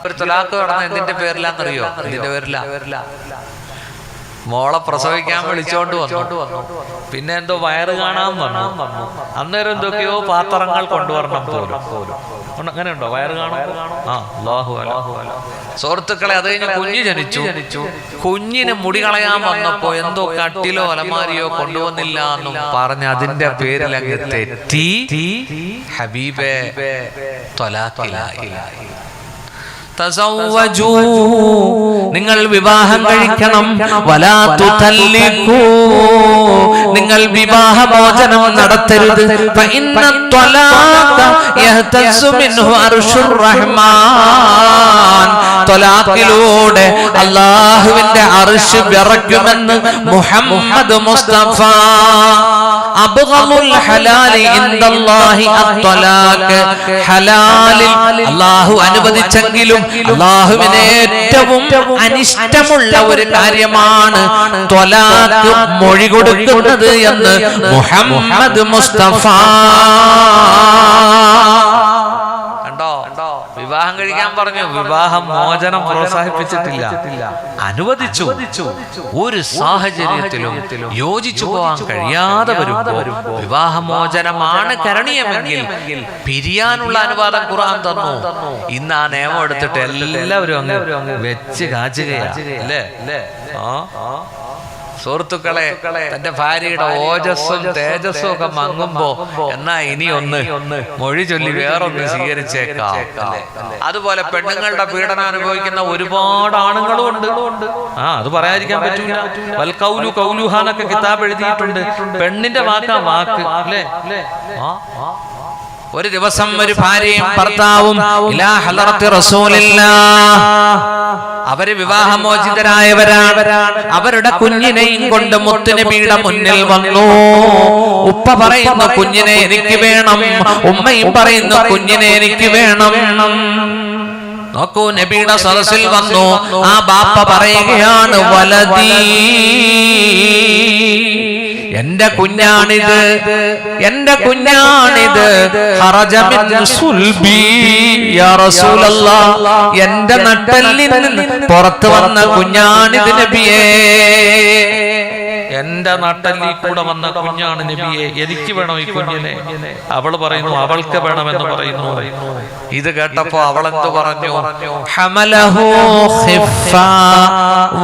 ഒരു തലാഖ് നടന്ന എന്തിന്റെ പേരിലാന്നറിയോ? ഇതിന്റെ പേരില. മോളെ പ്രസവിക്കാൻ വിളിച്ചോണ്ട് വന്നു, പിന്നെ എന്തോ വയറ് കാണാൻ വന്നു, അന്നേരം എന്തൊക്കെയോ പാത്രങ്ങൾ കൊണ്ടുവരണം പോലും. അങ്ങനെ ഉണ്ടോ? വയറ് കാണാൻ? അല്ലാഹു അല്ലാഹു. സുഹൃത്തുക്കളെ, അത് കഴിഞ്ഞ് കുഞ്ഞ് ജനിച്ചു. കുഞ്ഞിന് മുടി കളയാൻ വന്നപ്പോ എന്തോ കട്ടിലോ അലമാരിയോ കൊണ്ടുവന്നില്ല എന്നും പറഞ്ഞ് അതിന്റെ പേരിൽ അങ്ങ് തെറ്റി ഹബീബേ ത്വലാഖിലായി. തസവ്വജൂ, നിങ്ങൾ വിവാഹം കഴിക്കണം. വലാ തുതല്ലിഖൂ, നിങ്ങൾ വിവാഹമോചനം നടത്തരുത്. ഫഇന്ന ത്വലാഖ യഹ്തസ്സു മിൻഹു അർശുർ റഹ്മാൻ, ത്വലാഖിലൂടെ അല്ലാഹുവിന്റെ അർശ് വിറയ്ക്കുമെന്ന് മുഹമ്മദ് മുസ്തഫ. അബ്ഗളുൽ ഹലാലി ഇൻദല്ലാഹി അത്വലാഖ്, ഹലാലിൽ അല്ലാഹു അനുവദിച്ചെങ്കിലും അല്ലാഹുവിന് ഏറ്റവും അനിഷ്ടമുള്ള ഒരു കാര്യമാണ് ത്വലാഖ് മൊഴി കൊടുക്കുന്നത് എന്ന് മുഹമ്മദ് മുസ്തഫ. കണ്ടോ, വിവാഹം കഴിക്കാൻ പറഞ്ഞു, വിവാഹം മോചനം പ്രോത്സാഹിപ്പിച്ചിട്ടില്ല, അനുവദിച്ചു. ഒരു സാഹചര്യത്തിലും യോജിച്ചു പോകാൻ കഴിയാതെ വരുമ്പോൾ വിവാഹമോചനമാണ് കരണീയമെങ്കിൽ പിരിയാനുള്ള അനുവാദം ഖുർആൻ തന്നു. ഇന്ന് ആ നിയമം എടുത്തിട്ട് എല്ലാവരും അങ്ങ് വെച്ച് കാച്ചുകയാണ് അല്ലേ? സുഹൃത്തുക്കളെ, തന്റെ ഭാര്യയുടെ ഓജസ്സും തേജസ്സും ഒക്കെ മങ്ങുമ്പോ എന്നാ ഇനി ഒന്ന് മൊഴി ചൊല്ലി വേറൊന്ന് സ്വീകരിച്ചേക്കാം. അതുപോലെ പെണ്ണുങ്ങളുടെ പീഡനം അനുഭവിക്കുന്ന ഒരുപാട് ആണുങ്ങളും ഉണ്ട്. അത് പറയാതിരിക്കാൻ പറ്റില്ല. വൽ ഖൗലു ഖൗലുഹാ എന്നൊക്കെ കിതാബ് എഴുതിയിട്ടുണ്ട്. പെണ്ണിന്റെ വാക്കാ വാക്ക് അല്ലേ? ഒരു ദിവസം ഒരു ഭാര്യയും ഭർത്താവും ഇലാ ഹളറത്തി റസൂലില്ലാഹ്, അവര് വിവാഹമോചിതരായവരാണ്. അവരുടെ കുഞ്ഞിനെയും കൊണ്ട് മുത്തുനബിയുടെ മുന്നിൽ വന്നു. ഉപ്പ പറയുന്നു കുഞ്ഞിനെ എനിക്ക് വേണം, ഉമ്മയും പറയുന്നു കുഞ്ഞിനെ എനിക്ക് വേണം. നോക്കൂ, നബിയുടെ സദസ്സിൽ വന്നു. ആ ബാപ്പ പറയുകയാണ്, വലദീ, എന്റെ കുഞ്ഞാണിത്, എന്റെ കുഞ്ഞാണിത്. ഖറജ മിൻ സുൽബി യാ റസൂലല്ലാഹ്, എന്റെ നട്ടെല്ലിൽ നിന്ന് പുറത്തു വന്ന കുഞ്ഞാണിത് നബിയേ. എന്റെ നട്ടെല്ലിൽ കൂടെ വന്ന കുഞ്ഞാണ് നബിയെ, എനിക്ക് വേണം ഈ കുഞ്ഞിനെ. അവള് പറയുന്നു അവൾക്ക് വേണമെന്ന് പറയുന്നു. ഇത് കേട്ടപ്പോ അവൾ എന്ത് പറഞ്ഞു? ഹമലഹു ഖിഫ്ഫാ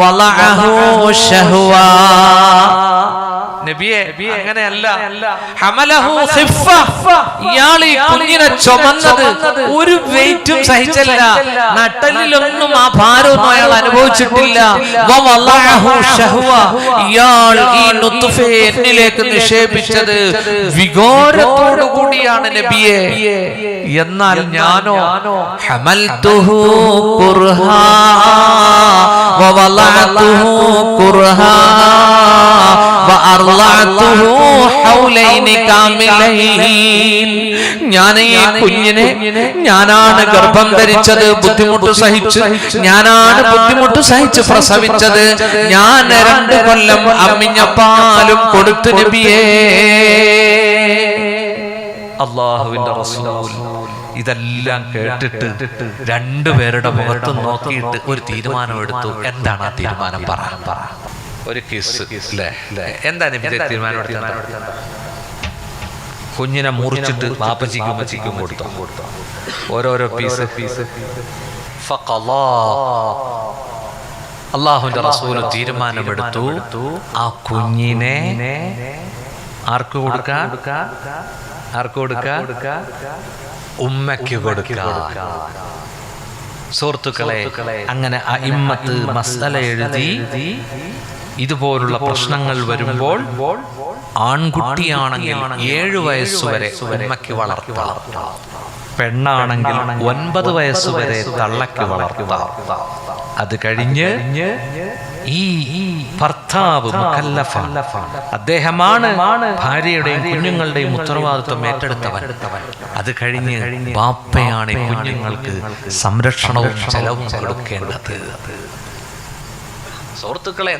വളഅഹു ശഹ്വാ. നബിയെ അങ്ങനെയല്ല, ഹമലഹു ഖിഫ്ഫ, ഇയാൾ ഈ കുഞ്ഞിനെ ചുമന്നത് ഒരു വെയിറ്റും സഹിച്ചില്ല, നട്ടലിലൊന്നും ആ ഭാരമൊന്നും അയാൾ അനുഭവിച്ചിട്ടില്ല. വവളഅഹു ശഹ്വ, ഇയാൾ ഈ നുത്ഫയെ എന്നിലേക്ക് നിക്ഷേപിച്ചത് വികാരത്തോടു കൂടിയാണ് നബിയെ. എന്നാൽ ഞാനോ ഹമൽതുഹു കുർഹാ വവളഅതുഹു കുർഹാ ഞാൻ ഈ കുഞ്ഞിനെ ഞാനാണ് ഗർഭം ധരിച്ചത്, ബുദ്ധിമുട്ട് സഹിച്ച് ഞാനാണ് ബുദ്ധിമുട്ട് സഹിച്ച് പ്രസവിച്ചത്. ഞാൻ 2 കൊല്ലം അമ്മിഞ്ഞ പാലും കൊടുത്തു നബിയേ. അല്ലാഹുവിന്റെ റസൂൽ ഇതെല്ലാം കേട്ടിട്ട് രണ്ടുപേരുടെ മുഖത്തും നോക്കിയിട്ട് ഒരു തീരുമാനം എടുത്തു. എന്താണ് ആ തീരുമാനം? പറ. ഒരു കിസ് അല്ലേ? എന്താണ് തീരുമാനം എടുത്തത്? കുഞ്ഞിനെ മുറിച്ചിട്ട് വാപ്പച്ചിക്കും ഉമ്മച്ചിക്കും കൊടുത്തു. ഓരോരോ പീസ്. അല്ലാഹുവിന്റെ റസൂൽ തീരുമാനമെടുത്തു, ആ കുഞ്ഞിനെ ആർക്ക് കൊടുക്കാൻ? ഉമ്മയ്ക്ക് കൊടുക്കാൻ. സുഹൃത്തുക്കളെ, അങ്ങനെ അഇമ്മത്ത് മസ്അല എഴുതി ഇതുപോലുള്ള പ്രശ്നങ്ങൾ വരുമ്പോൾ ആൺകുട്ടിയാണെങ്കിൽ 7 വയസ്സുവരെ ഉമ്മയ്ക്ക് വളർത്താം, പെണ്ണാണെങ്കിൽ 9 വയസ്സുവരെ തള്ളയ്ക്ക് വളർത്താം. അത് കഴിഞ്ഞ് ഈ ഭർത്താവ് മുകല്ലഫാണ്, അദ്ദേഹമാണ് ഭാര്യയുടെയും കുഞ്ഞുങ്ങളുടെയും ഉത്തരവാദിത്വം ഏറ്റെടുത്തവൻ. അത് കഴിഞ്ഞ് ബാപ്പയാണ് കുഞ്ഞുങ്ങൾക്ക് സംരക്ഷണവും ചെലവും കൊടുക്കേണ്ടത്. സുഹൃത്തുക്കളെ,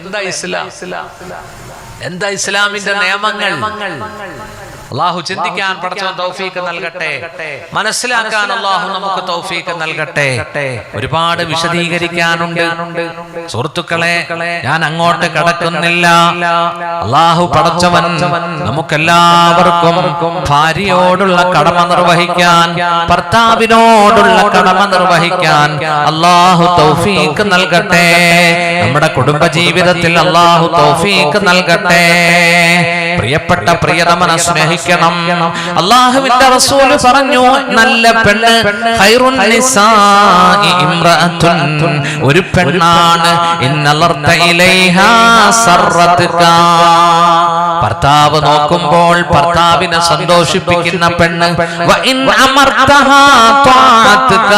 എന്താ ഇസ്ലാമിന്റെ നിയമങ്ങൾ? അല്ലാഹു ചിന്തിക്കാൻ പടച്ചവൻ തൗഫീഖ് നൽകട്ടെ, മനസ്സിലാക്കാൻ അല്ലാഹു നമുക്ക് തൗഫീഖ് നൽകട്ടെ. ഒരുപാട് വിശദീകരിക്കാനുണ്ട് സുഹൃത്തുക്കളെ, ഞാൻ അങ്ങോട്ട് കടക്കുന്നില്ല. അല്ലാഹു പടച്ചവൻ നമുക്കെല്ലാവർക്കും ഭാര്യയോടുള്ള കടമ നിർവഹിക്കാൻ, ഭർത്താവിനോടുള്ള കടമ നിർവഹിക്കാൻ അല്ലാഹു തൗഫീഖ് നൽകട്ടെ. നമ്മുടെ കുടുംബ ജീവിതത്തിൽ അല്ലാഹു തൗഫീഖ് നൽകട്ടെ. പ്രിയപ്പെട്ട പ്രിയതമനെ സ്നേഹിക്കണം. അല്ലാഹുവിന്റെ റസൂൽ പറഞ്ഞു, നല്ല പെണ്ണ് ഖൈറുൻ നിസാഇ ഇംറഅത്തുൻ, ഒരു പെണ്ണാണ് ഇന്നലർത ഇലൈഹാ സറത്തുക. ഭർത്താവ് നോക്കുമ്പോൾ ഭർത്താവിനെ സന്തോഷിപ്പിക്കുന്ന പെണ്ണ്. വ ഇൻ അമർതഹാ ത്വാഅതുക,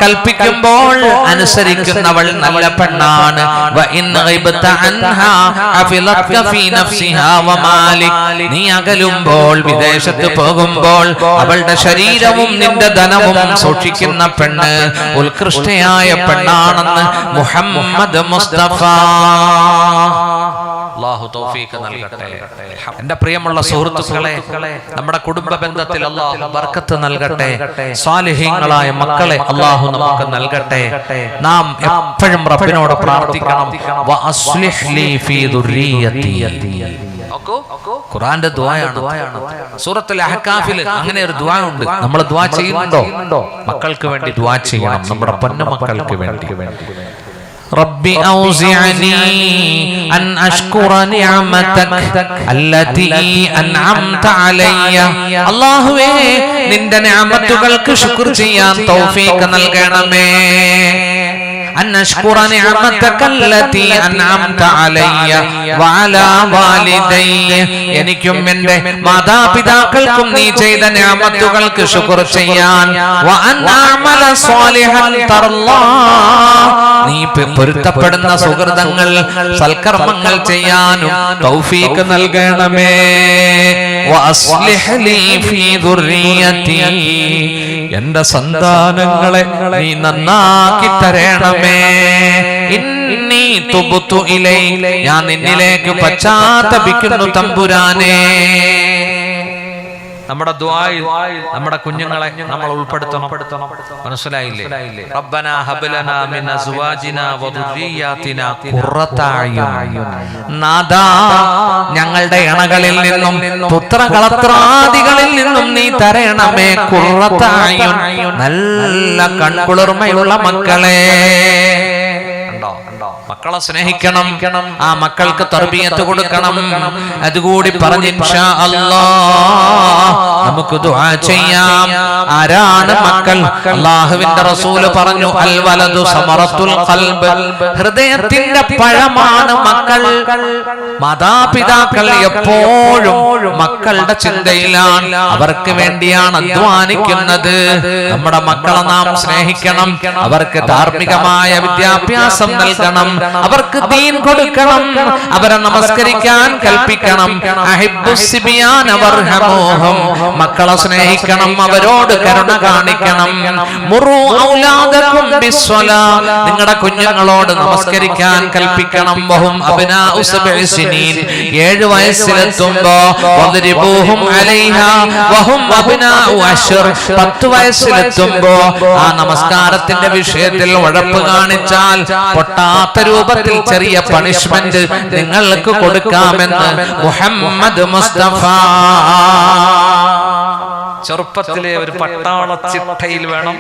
കൽപ്പിക്കുമ്പോൾ അനുസരിക്കുന്നവൾ നല്ല പെണ്ണാണ്. വ ഇൻ ഗൈബത അൻഹാ ഹഫിലത്ക ഫീ നഫ്സിഹാ വ മാലിക്, നീ അകലുമ്പോൾ വിദേശത്ത് പോകുമ്പോൾ അവളുടെ ശരീരവും നിന്റെ ധനവും സൂക്ഷിക്കുന്ന പെണ്ണ് ഉത്കൃഷ്ടയായ പെണ്ണാണെന്ന് മുഹമ്മദ് മുസ്തഫ. അല്ലാഹു തൗഫീഖ് നൽകട്ടെ. എന്റെ പ്രിയമുള്ള സുഹൃത്തുക്കളെ, നമ്മുടെ കുടുംബ ബന്ധത്തിൽ അല്ലാഹു ബർക്കത്ത് നൽകട്ടെ. സ്വാലിഹീങ്ങളായ മക്കളെ അല്ലാഹു നമുക്ക് നൽകട്ടെ. നാം എപ്പോഴും റബ്ബിനോട് പ്രാർത്ഥിക്കണം, വ അസ്ലിഹ് ലീ ഫീ ദുർരിയതി. ഖുർആന്റെ ദുആയാണ്. സൂറത്തുൽ അഹ്കാഫിൽ അങ്ങനെ ഒരു ദുആ ഉണ്ട്. നമ്മൾ ദുആ ചെയ്യുന്നുണ്ടോ? മക്കൾക്ക് വേണ്ടി ദുആ ചെയ്യണം, നമ്മുടെ പൊന്നു മക്കൾക്ക് വേണ്ടി. റബ്ബി ഔസിഅനി അൻ അഷ്കുറ നിഅമതക അല്ലതി അൻഅംത അലയ്യ. അല്ലാഹുവേ, നിന്റെ നിഅമത്തുകൾക്ക് ശുക്ർ ചെയ്യാൻ തൗഫീഖ് നൽകണമേ. أن أشكر نعمتك التي أنعمت علي وعلى والدي. എനിക്കും എൻ്റെ മാതാപിതാക്കൾക്കും നീ ചെയ്ത നിഅമത്തുകൾക്ക് ശുക്ർ ചെയ്യാൻ. വഅൻ അഅമല സ്വാലിഹൻ തർലാ, നീ പൊരുത്തപ്പെടുന്ന സുഹൃതങ്ങൾ സൽക്കർമ്മങ്ങൾ ചെയ്യാനും തൗഫീഖ് നൽകണമേ. വഅസ്ലിഹ് ലീ ഫീ ദുർരിയതി, എൻ്റെ സന്താനങ്ങളെ നീ നന്നാക്കി തരണമേ. ഇന്നി തുബ്തു ഇലൈക, ഞാൻ നിന്നിലേക്ക് പശ്ചാത്തപിക്കുന്നു തമ്പുരാനേ. നമ്മുടെ ദുആയിൽ നമ്മുടെ കുഞ്ഞുങ്ങളെ നമ്മൾ ഉൾപ്പെടുത്തണം. മനസ്സിലായില്ലേ? റബ്ബനാ ഹബ് ലനാ മിൻ അസ്വാജിനാ വ ദുർരിയ്യാതിനാ ഖുർറത അയ്യുൻ. നാദാ, ഞങ്ങളുടെ ഇണകളിൽ നിന്നും പുത്രകളത്രാദികളിൽ നിന്നും നീ തരണമേ ഖുർറത അയ്യുൻ, നല്ല കൺകുളിർമയുള്ള മക്കളെ. മക്കളെ സ്നേഹിക്കണം, ആ മക്കൾക്ക് തർബിയത്ത് കൊടുക്കണം. അതുകൂടി പറഞ്ഞ് ഇൻഷാ അല്ലാഹ് നമുക്ക് ദുആ ചെയ്യാം. ആരാണ് മക്കൾ? അല്ലാഹുവിന്റെ റസൂല് പറഞ്ഞു, അൽ വലദു സമറത്തുൽ ഖൽബ്, ഹൃദയത്തിന്റെ പഴമാണ് മക്കൾ. മാതാപിതാക്കൾ എപ്പോഴും മക്കളുടെ ചിന്തയിലാണ്, അവർക്ക് വേണ്ടിയാണ് അധ്വാനിക്കുന്നത്. നമ്മുടെ മക്കളെ നാം സ്നേഹിക്കണം, അവർക്ക് ധാർമ്മികമായ വിദ്യാഭ്യാസം നൽകണം, അവർക്ക് ദീൻ കൊടുക്കണം, അവരെ നമസ്കരിക്കാൻ കൽപ്പിക്കണം. അഹിബ്ബുസ്സിബിയാന വർഹമൂഹും, മക്കളെ സ്നേഹിക്കണം, അവരോട് കരുണ കാണിക്കണം. മുറു ഔലാദകും ബിസ്സലാ, നിങ്ങളുടെ കുഞ്ഞുങ്ങളോട് നമസ്കരിക്കാൻ കൽപ്പിക്കണം. വഹും അബ്നാഉ സബ്ഇ സിനീൻ, 7 വയസ്സിലെത്തുമ്പോ വദ്രിബൂഹും അലൈഹാ വഹും അബ്നാഉ അശ്ർ, 10 വയസ്സിലെത്തുമ്പോ ആ നമസ്കാരത്തിന്റെ വിഷയത്തിൽ ഉഴപ്പ് കാണിച്ചാൽ പൊട്ടാത്ത രൂപത്തിൽ ചെറിയ പണിഷ്മെന്റ് നിങ്ങൾക്ക് കൊടുക്കാമെന്ന് മുഹമ്മദ് മുസ്തഫ. ചെറുപ്പത്തിലെ ഒരു പട്ടാള ചിട്ടയിൽ വേണം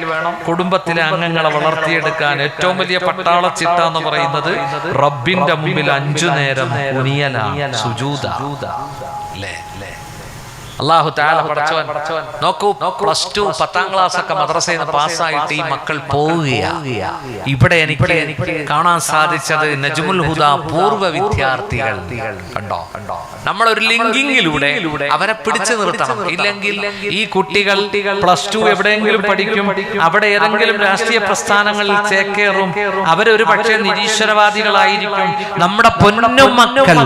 കുടുംബത്തിലെ അംഗങ്ങളെ വളർത്തിയെടുക്കാൻ. ഏറ്റവും വലിയ പട്ടാള ചിട്ട എന്ന് പറയുന്നത് റബ്ബിന്റെ മുമ്പിൽ 5 നേരം കുനിയല, സുജൂദ. അല്ലാഹു തആല പടച്ചവൻ നോക്കൂ, +2 10ാം ക്ലാസ് ഒക്കെ മദ്രസയിൽ നിന്ന് പാസ്സായിട്ട് ഈ മക്കൾ പോവുകയാണ്. ഇവിടെ എനിക്ക് കാണാൻ സാധിച്ചത് നജ്മുൽ ഹുദ പൂർവ്വ വിദ്യാർത്ഥികൾ. കണ്ടോ, നമ്മളൊരു ലിങ്കിങ്ങിലൂടെ അവരെ പിടിച്ചു നിർത്തണം. ഇല്ലെങ്കിൽ ഈ കുട്ടികൾ +2 എവിടെയെങ്കിലും പഠിക്കും, അവിടെ ഏതെങ്കിലും രാഷ്ട്രീയ പ്രസ്ഥാനങ്ങളിൽ ചേക്കേറും, അവരൊരു പക്ഷേ നിരീശ്വരവാദികളായിരിക്കും. നമ്മുടെ പൊന്നും മക്കൾ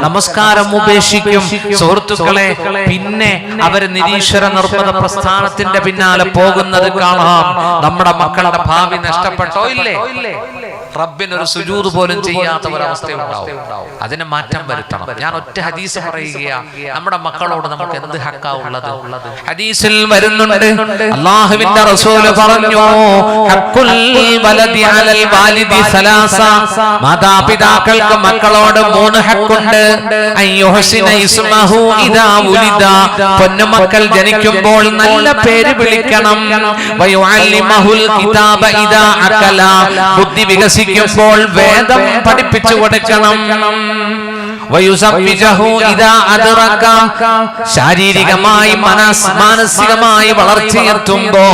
നമസ്കാരം ഉപേക്ഷിക്കും. സുഹൃത്തുക്കളെ, പിന്നെ അവര് നിരീശ്വര നിർമ്മത പ്രസ്ഥാനത്തിന്റെ പിന്നാലെ പോകുന്നത് കാണാം. നമ്മുടെ മക്കളുടെ ഭാവി നഷ്ടപ്പെട്ടോ ഇല്ലേ? റബ്ബിനൊരു സുജൂദ് പോലും ചെയ്യാത്ത ഒരവസ്ഥയുണ്ടാവും. അതിന് മാറ്റം വരുത്തണം. ഞാൻ ഒറ്റ ഹദീസ് പറയുകയാണ്, നമ്മുടെ മക്കളോട് നമുക്ക് എന്ത് ഹക്കാ ഉള്ളത്? ഹദീസിൽ വരുന്നുണ്ട്, അല്ലാഹുവിന്റെ റസൂൽ പറഞ്ഞു, ഹഖുൽ വലദി അലൽ വാലിദി സലാസ, മാതാപിതാക്കൾക്ക് മക്കളോട് 3 ഹക്കുണ്ട്. അയ്യുഹ്സിന ഇസ്മഹു ഇദാ ഉലിദ, പൊന്നുമക്കൾ ജനിക്കുമ്പോൾ നല്ല പേര് വിളിക്കണം. വയുഅല്ലിമഹുൽ കിതാബ ഇദാ അകല, ബുദ്ധി വികസിക്കുമ്പോൾ വേദം പഠിപ്പിച്ചു കൊടുക്കണം. വയുസബ്ബിജഹു ഇദാ അദ്റക, ശാരീരികമായി മാനസികമായി വളർച്ചയെത്തുമ്പോ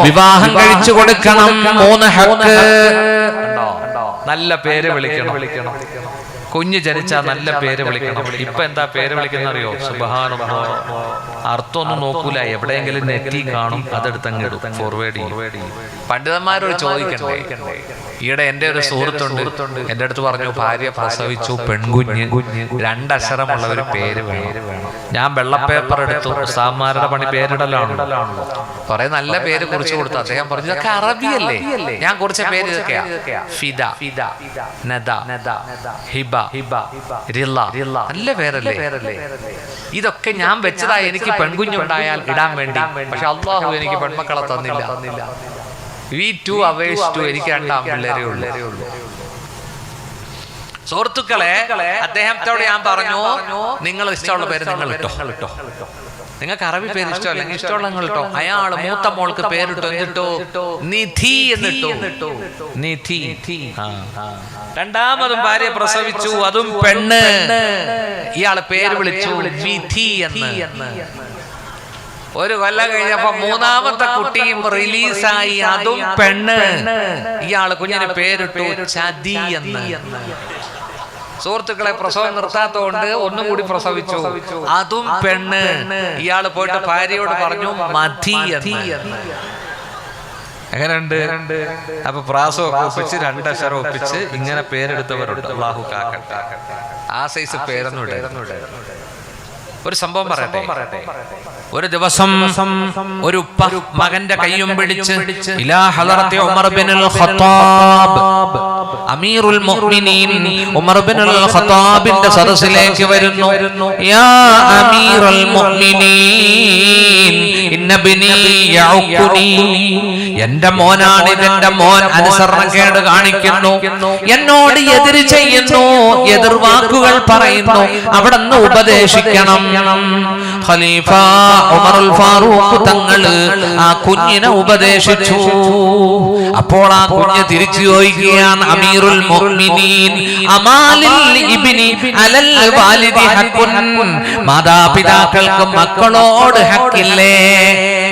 വിവാഹം കഴിച്ചു കൊടുക്കണം. 3 ഹക്ക്. നല്ല പേര് വിളിക്കണം. കുഞ്ഞ് ജനിച്ചാൽ നല്ല പേര് വിളിക്കണം. ഇപ്പൊ എന്താ പേര് വിളിക്കുന്ന അറിയോ? സുബ്ഹാനല്ലാഹ്. അർത്ഥമൊന്നും നോക്കൂല, എവിടെയെങ്കിലും നെറ്റി കാണും, അതെടുത്തങ്ങിടും, ഫോർവേഡ് ചെയ്യും. പണ്ഡിതന്മാരോട് ചോദിക്കണ്ടേ? ഈയിടെ എൻ്റെ ഒരു സുഹൃത്തുണ്ട്, എൻ്റെ അടുത്ത് പറഞ്ഞു, ഭാര്യ പ്രസവിച്ചു, പെൺകുഞ്ഞ്, 2 അക്ഷരമുള്ള ഒരു പേര് വേണം. ഞാൻ വെള്ളപ്പേപ്പർ എടുത്തു, ഉസ്താദ്മാരുടെ പണി പേരിടലാണ്. കുറെ നല്ല പേര് കുറിച്ച് കൊടുത്തു. അദ്ദേഹം പറഞ്ഞു, ഇതൊക്കെ അറബിയല്ലേ? ഞാൻ കുറിച്ച പേര് ഇതൊക്കെയാ: ഫിദ, നദ, ഹിബ, റിള. നല്ല പേരല്ലേ? ഇതൊക്കെ ഞാൻ വെച്ചതാ എനിക്ക് പെൺകുഞ്ഞുണ്ടായാൽ ഇടാൻ വേണ്ടി. പക്ഷെ അല്ലാഹു എനിക്ക് പെൺമക്കളെ തന്നില്ല. എനിക്ക് 2 ആൺപിള്ളേരേ ഉള്ളൂ. സുഹൃത്തുക്കളെ, അദ്ദേഹത്തോട് ഞാൻ പറഞ്ഞു, നിങ്ങൾ ഇഷ്ടമുള്ള പേര് നിങ്ങൾ ഇട്ടോ. നിങ്ങൾക്ക് അറബി പേര് ഇഷ്ടമല്ല, ഇഷ്ടമുള്ള നിങ്ങൾ ഇട്ടോ. അയാൾ മൂത്ത മോൾക്ക് പേരിട്ടോ, എന്നിട്ടോ നിധി എന്നിട്ടോ. നിധി. രണ്ടാമതും ഭാര്യ പ്രസവിച്ചു, അതും പെണ്ണ്. ഇയാള് പേര് വിളിച്ചു വിധി എന്ന്. 1 കൊല്ലം കഴിഞ്ഞപ്പോ 3ാമത്തെ കുട്ടിയും റിലീസായി, അതും പെണ്ണ്. ഇയാള് കുഞ്ഞിന് പേരിട്ടു ചതി എന്ന്. സുഹൃത്തുക്കളെ, പ്രസവം നിർത്താത്തോണ്ട് ഒന്നും കൂടി പ്രസവിച്ചു, അതും പെണ്ണ്. ഇയാള് പോയിട്ട് ഭാര്യയോട് പറഞ്ഞു മതി എന്ന്. എങ്ങനെയുണ്ട്? അപ്പൊ പ്രാസമൊക്കെ ഒപ്പിച്ച് 2 അക്ഷരം ഒപ്പിച്ച് ഇങ്ങനെ പേരെടുത്തവരുണ്ട്. അല്ലാഹു കാക്കട്ടെ. ആ സൈസ് പേരൊന്നും ഇടരുത്. ഒരു സംഭവം പറയട്ടെ. ഒരു ദിവസം ഒരു ഉപ്പ മകന്റെ കയ്യും പിടിച്ച് ഇലാ ഹളറത്തി ഉമർ ബിനുൽ ഖത്താബ്, അമീറുൽ മുഅ്മിനീൻ ഉമർ ബിനുൽ ഖത്താബിന്റെ സദസ്സിലേക്ക് വരുന്നു. യാ അമീറുൽ മുഅ്മിനീൻ, ഇന്ന ബിനി യഉഖുനി, എന്റെ മോനാണ്, ഇതെന്റെ മോൻ അനുസരണക്കേട് കാണിക്കുന്നു, എന്നോട് എതിര് ചെയ്യുന്നു, എതിർവാക്കുകൾ പറയുന്നു, അവിടുന്ന് ഉപദേശിക്കണം. ഖലീഫ ഉമറുൽ ഫാറൂഖ് തങ്ങള് ആ കുഞ്ഞിനെ ഉപദേശിച്ചു. അപ്പോൾ ആ കുഞ്ഞ് തിരിച്ചു ചോദിക്കുകയാണ്, അമീറുൽ മുഅ്മിനീൻ, അമാലിൽ ഇബ്നി അലൽ വാലിദി ഹഖുൻ, മാതാപിതാക്കൾക്ക് മക്കളോട് ഹക്കില്ലേ?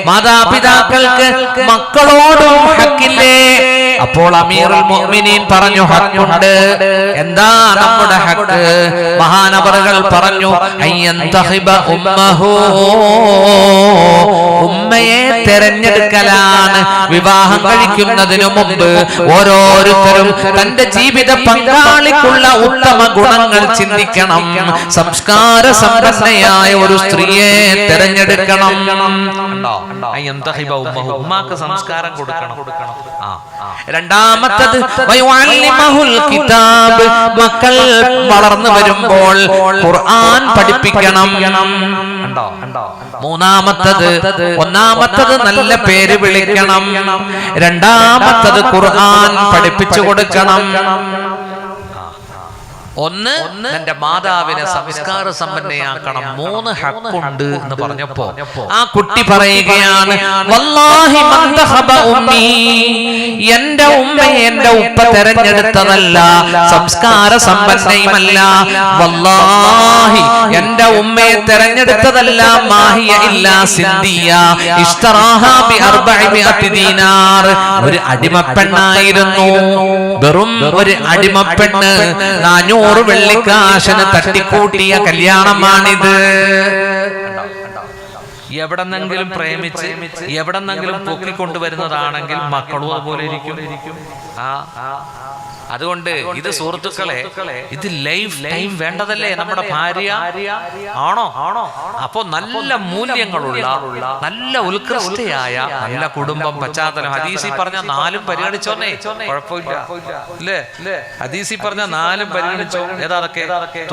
മാതാപിതാക്കൾക്ക് മക്കളോടും ഹക്കില്ലേ? അപ്പോൾ അമീറുൽ മുഅ്മിനീൻ പറഞ്ഞു ഹഖുണ്ട്. എന്താ നമ്മുടെ ഹഖ്? മഹാനവറുകൾ പറഞ്ഞു അയ്യന്തഹിബ ഉമ്മഹു, ഉമ്മയെ തെരഞ്ഞെടുക്കലാണ്. വിവാഹം കഴിക്കുന്നതിനു മുമ്പ് ഓരോരുത്തരും തന്റെ ജീവിത പങ്കാളിക്കുള്ള ഉത്തമ ഗുണങ്ങൾ ചിന്തിക്കണം. സംസ്കാര സമ്പന്നയായ ഒരു സ്ത്രീയെ തെരഞ്ഞെടുക്കണം. ഉമ്മാക്ക് സംസ്കാരം കൊടുക്കണം. രണ്ടാമത്തത് മക്കൾ വളർന്നു വരുമ്പോൾ ഖുർആൻ പഠിപ്പിക്കണം. ഒന്നാമത്തത് നല്ല പേര് വിളിക്കണം. രണ്ടാമത്തത് ഖുർആൻ പഠിപ്പിച്ചു കൊടുക്കണം. ഒന്ന് തന്റെ മാതാവിനെ സംസ്കാര സമ്പന്നയാക്കണം. 3 ഹഖുണ്ട് എന്ന് പറഞ്ഞപ്പോ ആ കുട്ടി പറയുകയാണ് വല്ലാഹി മന്തഖബ ഉമ്മി, എന്റെ ഉമ്മയെ എന്റെ ഉപ്പ തെരഞ്ഞെടുത്തതല്ല, സംസ്കാര സമ്പന്നയുമല്ല. വല്ലാഹി എന്റെ ഉമ്മയെ തെരഞ്ഞെടുത്തതല്ല മാഹിയ ഇല്ലാ സിന്ദിയ ഇഷ്തറാഹാ ബി 400 ദീനാർ. ഒരു അടിമപ്പെണ്ണായിരുന്നു, വെറും ഒരു അടിമപ്പെണ്ണ്. 400 വെള്ളിക്കാശന് തട്ടിക്കൂട്ടിയ കല്യാണമാണിത്. എവിടെന്നെങ്കിലും പ്രേമിച്ച് എവിടെന്നെങ്കിലും പൊക്കിക്കൊണ്ടുവരുന്നതാണെങ്കിൽ മക്കളും അതുപോലെ ഇരിക്കും. അതുകൊണ്ട് ഇത് സുഹൃത്തുക്കളെ, ഇത് ലൈഫ് ടൈം വേണ്ടതല്ലേ നമ്മുടെ ഭാര്യ? ആണോ? അപ്പോ നല്ല മൂല്യങ്ങളുള്ള, നല്ല ഉത്കൃഷ്ടയായ, നല്ല കുടുംബം പശ്ചാത്തലം. ഹദീസിൽ പറഞ്ഞ 4 പരിഗണിച്ചോന്നേ, കുഴപ്പമില്ല അല്ലേ? ഹദീസിൽ പറഞ്ഞ 4 പരിഗണിച്ചോ. ഏതാതൊക്കെ?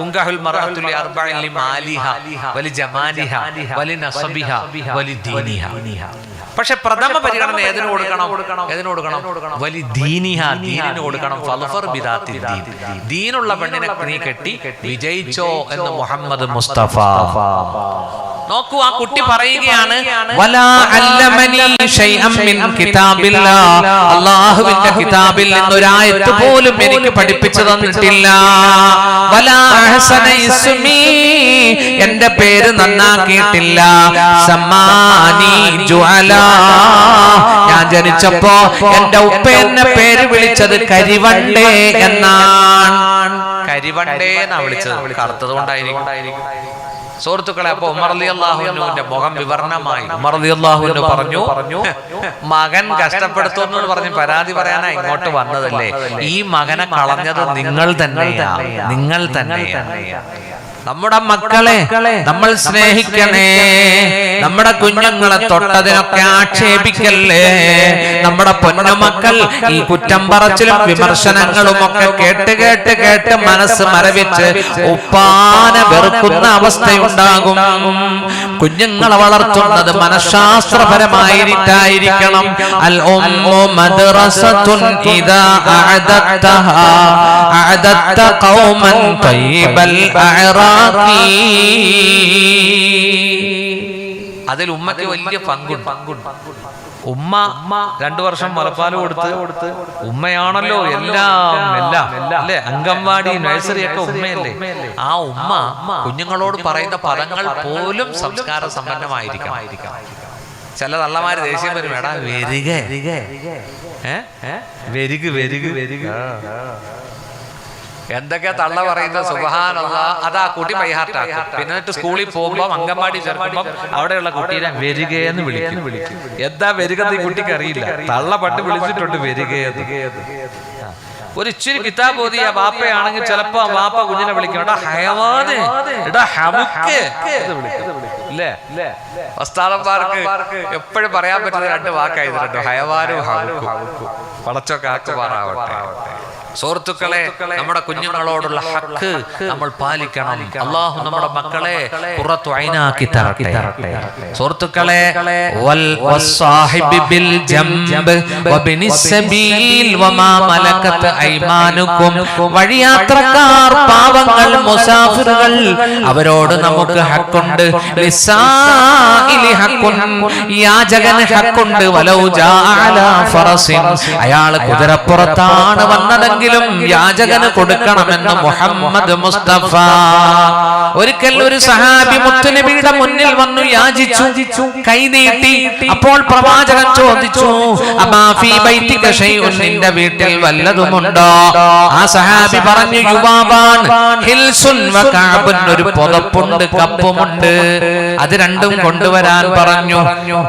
തുങ്കഹുൽ മർഅതു ലി അർബഇൻ ലി മാലിഹ വലി ജമാലിഹ വലി നസബിഹ വലി ദീനിഹ. പക്ഷെ പ്രഥമ പരിഗണന ഏതിനു കൊടുക്കണം? വലി ദീനിഹ, ദീനിന് കൊടുക്കണം. ഫൽഫർ ബിദാത്തി ദീൻ, ദീനുള്ള പെണ്ണിനെ നീ കെട്ടി വിജയിച്ചോ എന്ന് മുഹമ്മദ് മുസ്തഫ. നോക്കൂ, ആ കുട്ടി പറയുകയാണ് വലാ അല്ലമനി ശൈഅൻ മിൻ കിതാബില്ലാഹ്, അല്ലാഹുവിന്റെ കിതാബിൽ നിന്ന് ഒരു ആയത്ത് പോലും എനിക്ക് പഠിപ്പിച്ചു തന്നിട്ടില്ല. വലാ അഹ്സന ഇസ്മി, എന്റെ പേര് നന്നാക്കിയിട്ടില്ല. സമ്മാനി ജുഅലാ, ഞാൻ ജനിച്ചപ്പോ എന്റെ ഉപ്പ എന്നെ പേര് വിളിച്ചത് കരിവണ്ടേ എന്നാണ്. കരിവണ്ടേ എന്നാ വിളിച്ചത്, കറുത്തത് കൊണ്ടായിരിക്കും. സുഹൃത്തുക്കളെ, അപ്പൊ ഉമർ റളിയല്ലാഹു അൻഹുവിന്റെ മുഖം വിവരണമായി. ഉമർ റളിയല്ലാഹു അൻഹു പറഞ്ഞു മകൻ കഷ്ടപ്പെടുത്തുന്നു പറഞ്ഞ് പരാതി പറയാനാ ഇങ്ങോട്ട് വന്നതല്ലേ? ഈ മകനെ കളഞ്ഞത് നിങ്ങൾ തന്നെയാ. നമ്മുടെ മക്കളെ നമ്മൾ സ്നേഹിക്കണേ. നമ്മുടെ കുഞ്ഞുങ്ങളെ തൊട്ടതിനൊക്കെ ആക്ഷേപിക്കല്ലേ. നമ്മുടെ പൊന്നുമക്കൾ ഈ കുറ്റം പറച്ചിലും വിമർശനങ്ങളും ഒക്കെ കേട്ട് മനസ്സ് മരവിച്ച് ഉപ്പാനെ വെറുക്കുന്ന അവസ്ഥയുണ്ടാകും. കുഞ്ഞുങ്ങളെ വളർത്തുന്നത് മനഃശാസ്ത്രപരമായിരിക്കണം. അൽ ഉമ്മു മദ്റസത്തുൻ ഇദാ അഅദത്തഹാ അഅദത്ത ഖൗമൻ തയ്യിബൽ അഅറാ. അതിൽ ഉമ്മക്ക് വലിയ പങ്കുണ്ട്. ഉമ്മ 2 വർഷം മുലപ്പാല് കൊടുത്ത് ഉമ്മയാണല്ലോ എല്ലാം അല്ലേ? അംഗൻവാടി, നഴ്സറി ഒക്കെ ഉമ്മയല്ലേ? ആ ഉമ്മ കുഞ്ഞുങ്ങളോട് പറയുന്ന പദങ്ങൾ പോലും സംസ്കാര സമ്പന്നമായിരിക്കണം. ചില തള്ളമാര് ദേഷ്യം വരും, എടാ വെരുക എന്തൊക്കെ തള്ള പറയുന്നത്, സുബ്ഹാനല്ലാഹ്. അതാ കുട്ടി ബൈഹാർട്ടാക്കും. പിന്നെ സ്കൂളിൽ പോകുമ്പോ അംഗൻവാടി ചേർക്കുമ്പോ അവിടെയുള്ള കുട്ടീനെ വെരുകയെന്ന് വിളിക്കും. എന്താ വെരുകെന്ന് ഈ കുട്ടിക്ക് അറിയില്ല. തള്ള പണ്ട് വിളിച്ചിട്ടുണ്ട് വെരുകയെന്ന്. ഒരു ഇച്ചിരി കിതാബ് ഓതിയ വാപ്പയാണെങ്കിൽ ചിലപ്പോ വാപ്പ കുഞ്ഞിനെ വിളിക്കും, എടാ ഹയവാന്, എടാ ഹമുക്ക് ഇല്ലേ? ഉസ്താദന്മാർക്ക് എപ്പോഴും പറയാൻ പറ്റുന്ന 2 വാക്കായിരുന്നു, ഹയവാനും ഹമുക്കും. പടച്ചൊക്കെ ആക്കുമാറാവട്ടെ. സുഹൃത്തുക്കളെ, നമ്മുടെ കുഞ്ഞുങ്ങളോടുള്ള ഹക്ക് നമ്മൾ പാലിക്കണം. അല്ലാഹു നമ്മുടെ മക്കളെ ഖുറത്തു ഐനാക്കി തരട്ടെ. സുഹൃത്തുക്കളെ, വൽ വസ്സാഹിബി ബിൽ ജംബ് വബിനിസ് സബീൽ വമാ മലകത് ഐമാനുക്കും, വഴിയാത്രക്കാർ, പാവങ്ങൾ, മുസാഫിറുകൾ, അവരോട് നമുക്ക് ഹക്കുണ്ട്. ലിസാഇലി ഹക്കുൻ, യാചകന് ഹക്കുണ്ട്. വലൗ ജാഅ അലാ ഫറസിൻ, അയാൾ കുതിരപ്പുറത്താണ് വന്നതെങ്കിൽ ഒന്നെങ്കിലും യാചകന് കൊടുക്കണമെന്ന് മുഹമ്മദ് മുസ്തഫ. ഒരിക്കൽ ഒരു സഹാബി മുത്തുനബിയുടെ മുന്നിൽ വന്നു യാചിച്ചു, കൈനീട്ടി. അപ്പോൾ പ്രവാചകൻ ചോദിച്ചു, അമാ ഫീ ബൈതിക ശൈഉൻ, നിന്റെ വീട്ടിൽ വല്ലതുമുണ്ടോ? ആ സഹാബി പറഞ്ഞു, യുവാവാൻ, ഹിൽസുൻ വ കഅബുൻ, ഒരു പുതപ്പുണ്ട്, കപ്പുമുണ്ട്, അത് രണ്ടും കൊണ്ടുവരാൻ പറഞ്ഞു.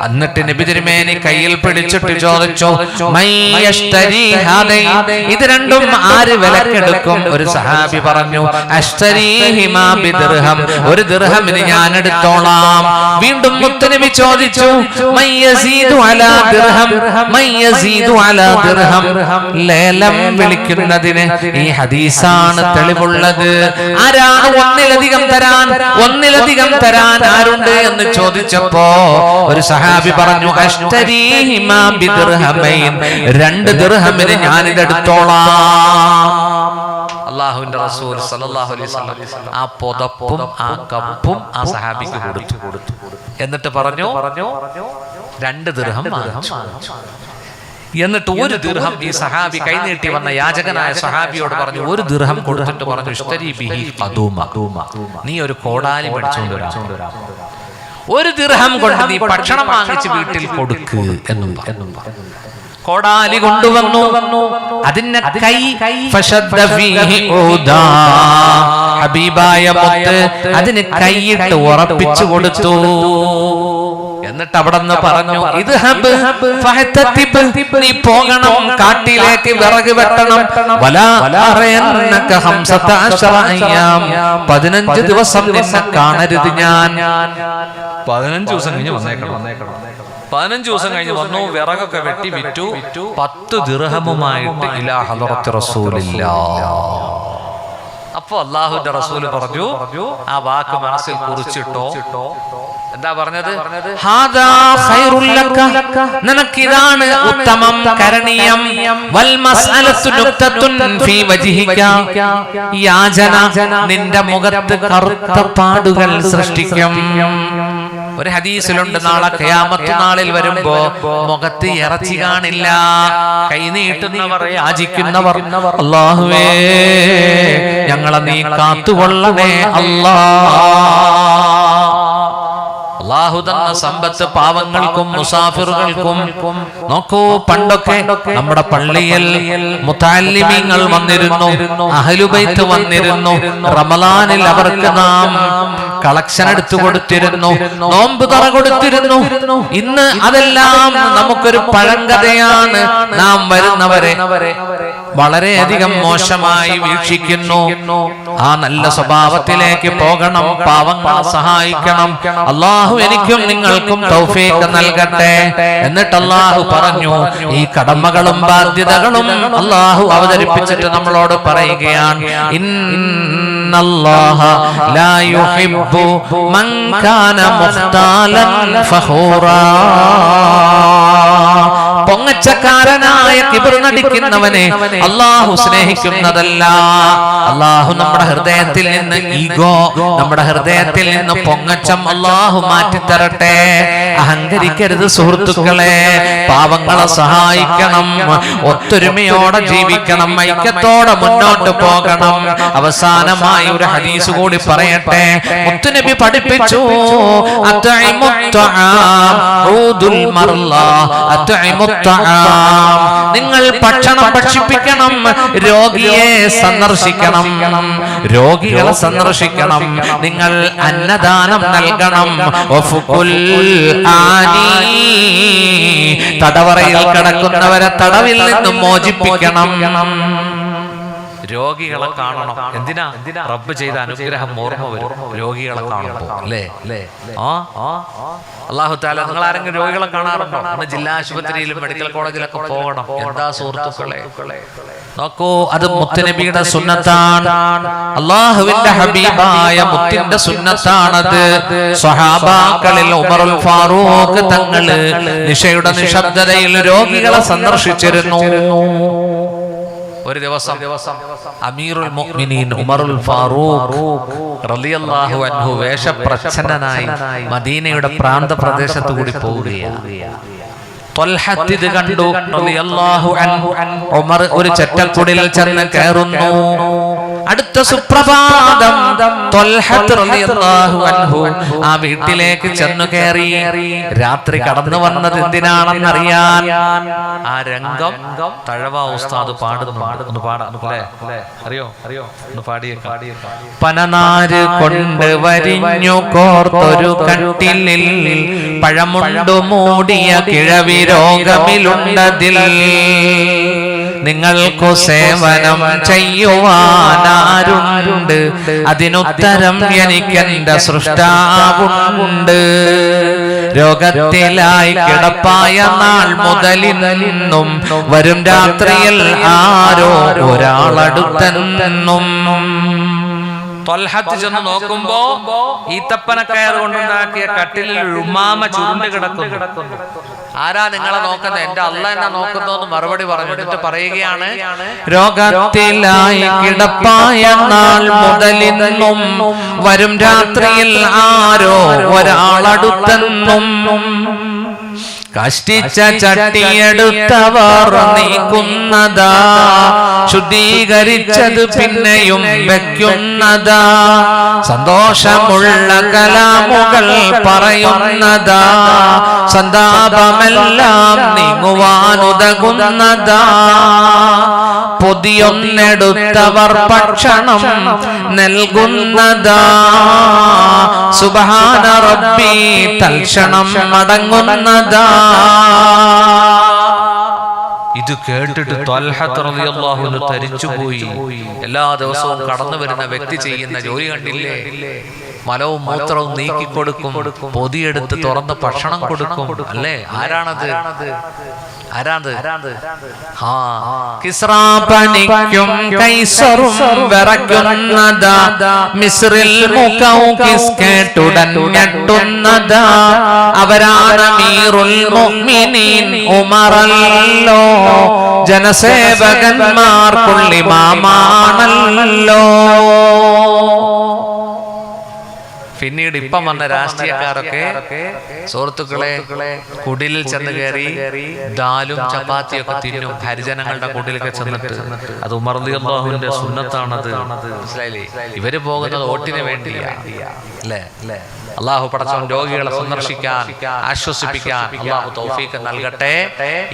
എന്നിട്ട് നബി തിരുമേനി കയ്യിൽ പിടിച്ചിട്ട് ചോദിച്ചു, മയ്യശ്തരി ഹാദൈ, ഇത് രണ്ടും ആര് വിലക്കെടുക്കും? ഒരു സഹാബി പറഞ്ഞു, അശ്തരീഹിമാ ബിദിർഹം, ഒരു ദിർഹമിന് ഞാൻ എടുത്തോളാം. വീണ്ടും മുത്തുനബി ചോദിച്ചു, മയ്യസീദു അലാ ദിർഹം, മയ്യസീദു അലാ ദിർഹം. ലേലം വിളിക്കുന്നതിന് ഈ ഹദീസാണ് തെളിവുള്ളത്. ആരാണ് ഒന്നിലധികം തരാൻ ആരുണ്ട് എന്ന് ചോദിച്ചപ്പോ ഒരു സഹാബി പറഞ്ഞു, അശ്തരീഹിമാ ബിദിർഹമൈൻ, 2 ദിർഹമിന് ഞാൻ ഇതെടുത്തോളാം. അല്ലാഹുവിന്റെ റസൂൽ സല്ലല്ലാഹു അലൈഹി വസല്ലം ആ പുതപ്പും ആ കപ്പും ആ സഹാബിക്ക് കൊടുത്തു. എന്നിട്ട് പറഞ്ഞു 2 ദിർഹം വാങ്ങിച്ചു. എന്നിട്ട് 1 ദിർഹം ഈ സഹാബി കൈനീട്ടി വന്ന യാചകനായ സഹാബിയോട് പറഞ്ഞു, 1 ദിർഹം കൊടുത്തിട്ട് പറഞ്ഞു, ഇഷ്തരി ബിഹി ഖദൂമ, നീ ഒരു കോടാലി മേടിച്ചുകൊണ്ട് വരാ, 1 ദിർഹം കൊണ്ട് നീ ഭക്ഷണം വാങ്ങിച്ച് വീട്ടിൽ കൊടുക്ക് എന്നും പറഞ്ഞു. കോടാലി കൊണ്ടുവന്നു. അതിന്റെ കൈ ഹബീബായ മുത്ത് അതിന് കൈയിട്ട് ഉറപ്പിച്ചു കൊടുത്തു. എന്നിട്ട് അവിടെ നിന്ന് പറഞ്ഞു, നീ പോകണം, കാട്ടിലേക്ക് വിറക് വെട്ടണം. 15 ദിവസം നിന്നെ കാണരുത് ഞാൻ. 15 ദിവസം കഴിഞ്ഞ് വന്നേക്കണം. 15 ദിവസം കഴിഞ്ഞ് വന്നു, വിറകൊക്കെ വെട്ടി വിറ്റു. 10 ദിർഹമുമായിട്ട് ഇലാ ഹളറത്തി റസൂലില്ലാഹ്. അപ്പൊ അല്ലാഹുവിന്റെ റസൂൽ പറഞ്ഞു, ആ വാക്ക് മനസ്സിൽ കുറിച്ചിട്ടോ. എന്താ പറഞ്ഞത്? ഹാദാ ഖൈറുൽ ലക, നിനക്കിതാണ് ഉത്തമം, കരണീയം. വൽ മസ്അലത്തു നുക്തത്തുൻ ഫീ വജ്ഹിക, യാചന നിന്റെ മുഖത്ത് കറുത്ത പാടുകൾ സൃഷ്ടിക്കും. ഒരു ഹദീസിലുണ്ട്, നാളെ ഖിയാമത്ത് നാളിൽ വരുമ്പോ മുഖത്ത് ഇറച്ചി കാണില്ല. കൈനീട്ടുന്നവർ, യാചിക്കുന്നവർ, അല്ലാഹുവേ ഞങ്ങളെ നീ കാത്തുകൊള്ളണേ അല്ലാഹ്. അല്ലാഹു തന്ന സമ്പത്ത് പാവങ്ങൾക്കും മുസാഫിറുകൾക്കും. നോക്കൂ, പണ്ടൊക്കെ നമ്മുടെ പള്ളിയിൽ മുതഅല്ലിമീങ്ങൾ വന്നിരുന്നു, അഹ്ലുബൈത്ത് വന്നിരുന്നു. റമളാനിൽ അവർക്ക് നാം കളക്ഷൻ എടുത്തു കൊടുത്തിരുന്നു, നോമ്പ് തറ കൊടുത്തിരുന്നു. ഇന്ന് അതെല്ലാം നമുക്കൊരു പഴങ്കഥയാണ്. നാം വരുന്നവരെ വളരെയധികം മോശമായി വീക്ഷിക്കുന്നു. ആ നല്ല സ്വഭാവത്തിലേക്ക് പോകണം, പാവങ്ങളെ സഹായിക്കണം. അല്ലാഹു എനിക്കും നിങ്ങൾക്കും തൗഫീഖ് നൽകട്ടെ. എന്നിട്ട് അല്ലാഹു പറഞ്ഞു, ഈ കടമകളും ബാധ്യതകളും അല്ലാഹു അവതരിപ്പിച്ചിട്ട് നമ്മളോട് പറയുകയാണ്, ഇന്നല്ലാഹ ലാ യുഹിബ്ബു മൻ കാന മുഖ്താലൻ ഫഖൂറാ. പൊങ്ങച്ചക്കാരനായ കിബർ നടിക്കുന്നവനെ അല്ലാഹു സ്നേഹിക്കുന്നതല്ല. അല്ലാഹു നമ്മുടെ ഹൃദയത്തിൽ നിന്ന് ഈഗോ, നമ്മുടെ ഹൃദയത്തിൽ നിന്ന് പൊങ്ങച്ചം അല്ലാഹു മാറ്റിത്തരട്ടെ. അഹങ്കരിക്കരുത് സുഹൃത്തുക്കളെ, പാവങ്ങളെ സഹായിക്കണം, ഒത്തൊരുമയോടെ ജീവിക്കണം, ഐക്യത്തോടെ മുന്നോട്ട് പോകണം. അവസാനമായി ഒരു ഹദീസ് കൂടി പറയട്ടെ. മുത്തുനബി പഠിപ്പിച്ചു, നിങ്ങൾ ഭക്ഷണം ഭക്ഷിപ്പിക്കണം, രോഗിയെ സന്ദർശിക്കണം, രോഗികളെ സന്ദർശിക്കണം, നിങ്ങൾ അന്നദാനം നൽകണം. തടവറയിൽ കിടക്കുന്നവരെ തടവിൽ നിന്ന് മോചിപ്പിക്കണം. രോഗികളെ കാണണം. എന്തിനാ? റബ്ബ് ചെയ്ത അനുഗ്രഹം ഓർമ്മ വരും രോഗികളെ കാണുമ്പോൾ, അല്ലേ? അല്ലാഹു തആല, നിങ്ങൾ ആരെങ്കിലും രോഗികളെ കാണാറുണ്ടോ? അന്ന് ജില്ലാ ആശുപത്രിയിലും മെഡിക്കൽ കോളേജിലൊക്കെ പോകണം. എന്താ സുഹൃത്തുക്കളെ, നോക്കൂ, അത് മുത്തുനബിയുടെ സുന്നത്താണ്, അല്ലാഹുവിന്റെ ഹബീബായ മുത്തിന്റെ സുന്നത്താണത്. സ്വഹാബാക്കളിൽ ഉമറുൽ ഫാറൂഖ് തങ്ങള് നിശയുടെ നിശബ്ദതയിൽ രോഗികളെ സന്ദർശിച്ചിരുന്നു. ഒരു ദിവസം അമീറുൽ മുഅ്മിനീൻ ഉമറുൽ ഫാറൂഖ് റളിയല്ലാഹു അൻഹു വേഷപ്രച്ഛന്നനായി മദീനയുടെ പ്രാന്തപ്രദേശത്ത് കൂടി പോവുകയാണ്. ത്വൽഹത്ത് ഇത് കണ്ടു റളിയല്ലാഹു അൻഹു. ഉമർ ഒരു ചെറ്റക്കുടിൽ ചെന്ന് കയറുന്നു. അടുത്ത സുപ്രഭാതം ത്വൽഹത്ത് റളിയല്ലാഹു അൻഹു ആ വീട്ടിലേക്ക് ചെന്നു കയറി. രാത്രി കടന്നു വന്നത് എന്തിനാണെന്നറിയാൻ ആ രംഗം തഴവ ഉസ്താദ് പാടുന്നുണ്ട്. ഒന്ന് പാടാം അറിയോ ഒന്ന് പാടിയേക്കാം. പനനാര് കൊണ്ട് വരിഞ്ഞു കോർത്തൊരു കട്ടിലിൽ പഴമുണ്ടു മൂടിയ കിഴവി രോഗമിലുണ്ടതിൽ നിങ്ങൾക്കു സേവനം ചെയ്യുവാനാരുണ്ട് അതിനുത്തരം എനിക്കെന്റെ സൃഷ്ടാവുണ്ട്. രോഗത്തിലായി കിടപ്പായ നാൾ മുതലിന്നും വരും രാത്രിയിൽ ആരോ ഒരാളടുത്തെന്നും. ത്വൽഹത്ത് ചെന്ന് നോക്കുമ്പോ ഈത്തപ്പനക്കയർ കൊണ്ടുണ്ടാക്കിയ കട്ടിലിൽ ഉമ്മാമ ചുരുണ്ട് കിടക്കുന്നു. ആരാ നിങ്ങളെ നോക്കുന്നത്? എന്റെ അല്ലാ എന്നെ നോക്കുന്നോന്ന് മറുപടി പറഞ്ഞു. എന്നിട്ട് പറയുകയാണ്, രോഗത്തിലായി കിടപ്പായ നാൾ മുതലിന്നും വരും രാത്രിയിൽ ആരോ ഒരാളടുത്തെന്നും കഷ്ടിച്ച ചട്ടിയെടുത്തവർ നീക്കുന്നതാ ശുദ്ധീകരിച്ചത് പിന്നെയും വെക്കുന്നതാ സന്തോഷമുള്ള കലാമുകൾ പറയുന്നതാ സന്താപമെല്ലാം നീങ്ങുവാനുതകുന്നതാ പൊതിയൊന്നെടുത്തവർ ഭക്ഷണം നൽകുന്നതാ സുബ്ഹാന റബ്ബി തൽക്ഷണം മടങ്ങുന്നതാ. ഇത് കേട്ടിട്ട് ത്വൽഹത്ത് റളിയല്ലാഹു അൻഹു തരിച്ചുപോയി. എല്ലാ ദിവസവും കടന്നു വരുന്ന വ്യക്തി ചെയ്യുന്ന ജോലി കണ്ടില്ലേ? മലവും മൂത്രവും നീക്കിക്കൊടുക്കും, പൊതിയെടുത്ത് തുറന്ന് ഭക്ഷണം കൊടുക്കും, അല്ലേ? ആരാണത്? കിസ്റാപണിക്കും കൈസറും വിറയ്ക്കുന്നതാ മിസ്രിൽ മുഖൗഖിസ് കേട്ടുടൻ ഞെട്ടുന്നതാ അവരാണ് അമീറുൽ മുഅ്മിനീൻ ഉമറല്ലോ ജനസേവകന്മാർക്കുള്ളിമാമാണല്ലോ. പിന്നീട് ഇപ്പം വന്ന രാഷ്ട്രീയക്കാരൊക്കെ സുഹൃത്തുക്കളെ കുടിലിൽ ചെന്ന് കയറി ദാലും ചപ്പാത്തിയൊക്കെ തിന്നും. ഹരിജനങ്ങളുടെ കുടിലൊക്കെ ചെന്നിട്ട് അത് ഉമർ റളിയല്ലാഹുവിന്റെ സുന്നത്താണത്. മനസ്സിലായില്ലേ? ഇവര് പോകുന്നത് വോട്ടിന് വേണ്ടിയാ, അല്ലേ? അള്ളാഹു പടച്ചവൻ രോഗികളെ സന്ദർശിക്കാൻ ആശ്വസിപ്പിക്കാൻ അള്ളാഹു തൗഫീഖ് നൽകട്ടെ.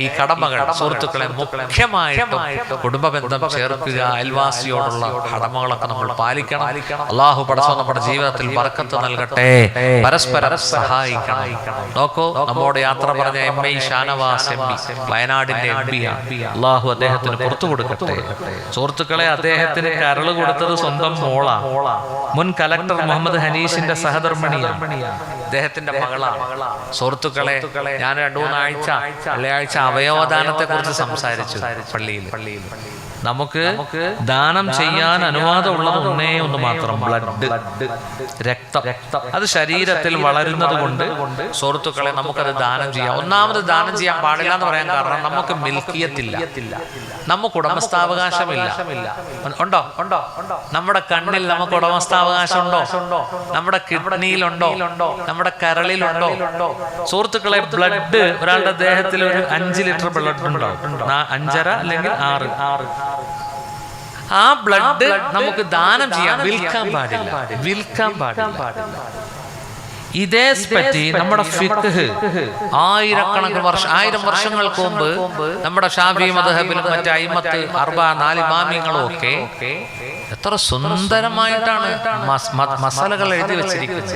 ഈ കടമകൾ സുഹൃത്തുക്കളെ മുഖ്യമായിട്ടും കുടുംബ ബന്ധം ചേർക്കുക, അയൽവാസിയോടുള്ള കടമകളൊക്കെ നമ്മൾ പാലിക്കണം. അള്ളാഹു പടച്ചവൻ നമ്മുടെ ജീവിതത്തിൽ ബർക്കത്ത് നൽകട്ടെ. പരസ്പരം സഹായിക്കണം. നോക്കൂ, നമ്മോട് യാത്ര പറഞ്ഞ MI ഷാനവാസ് MP വയനാടിന്റെ MP അള്ളാഹു അദ്ദേഹത്തിന് പുറത്തു കൊടുക്കട്ടെ. സുഹൃത്തുക്കളെ, അദ്ദേഹത്തിന് കരള് കൊടുത്തത് സ്വന്തം മോളാ. മുൻ കലക്ടർ മുഹമ്മദ് ഹനീഷിന്റെ സഹധർമ്മിണിയാണ്, അദ്ദേഹത്തിന്റെ മകളാണ്. സുഹൃത്തുക്കളെ, ഞാൻ 2-3 ആഴ്ച വെള്ളിയാഴ്ച അവയവദാനത്തെ കുറിച്ച് സംസാരിച്ചു പള്ളിയിൽ. നമുക്ക് ദാനം ചെയ്യാൻ അനുവാദമുള്ളത് ഒന്നേ ഒന്ന് മാത്രം, ബ്ലഡ്, രക്തം. അത് ശരീരത്തിൽ വളരുന്നത് കൊണ്ട് സുഹൃത്തുക്കളെ നമുക്കത് ദാനം ചെയ്യാം. ഒന്നാമത് ദാനം ചെയ്യാൻ പാടില്ല എന്ന് പറയാൻ കാരണം നമുക്ക് മിൽക്കിയത്തില്ല, നമുക്ക് ഉടമസ്ഥാവകാശമില്ല. ഉണ്ടോ? നമ്മുടെ കണ്ണിൽ നമുക്ക് ഉടമസ്ഥാവകാശം ഉണ്ടോ? നമ്മുടെ കിഡ്നിയിലുണ്ടോ? നമ്മുടെ കരളിലുണ്ടോ? സുഹൃത്തുക്കളെ, ബ്ലഡ് ഒരാളുടെ ദേഹത്തിൽ ഒരു 5 ലിറ്റർ ബ്ലഡ് ഉണ്ടാവും, 5.5 അല്ലെങ്കിൽ 6. ആ ബ്ലഡ് നമുക്ക് ദാനം ചെയ്യാം, വിൽക്കാൻ പാടില്ല. ഇതേ പറ്റി നമ്മുടെ ഫിഖ് 1000 വർഷങ്ങൾക്ക് മുമ്പ് നമ്മുടെ ഷാഫി മദ്ഹബിലും മറ്റ് അയിമത്ത് 4 ഇമാമിങ്ങളും ഒക്കെ എത്ര സുന്ദരമായിട്ടാണ് മസലകൾ എഴുതി വെച്ചിരിക്കുന്നത്.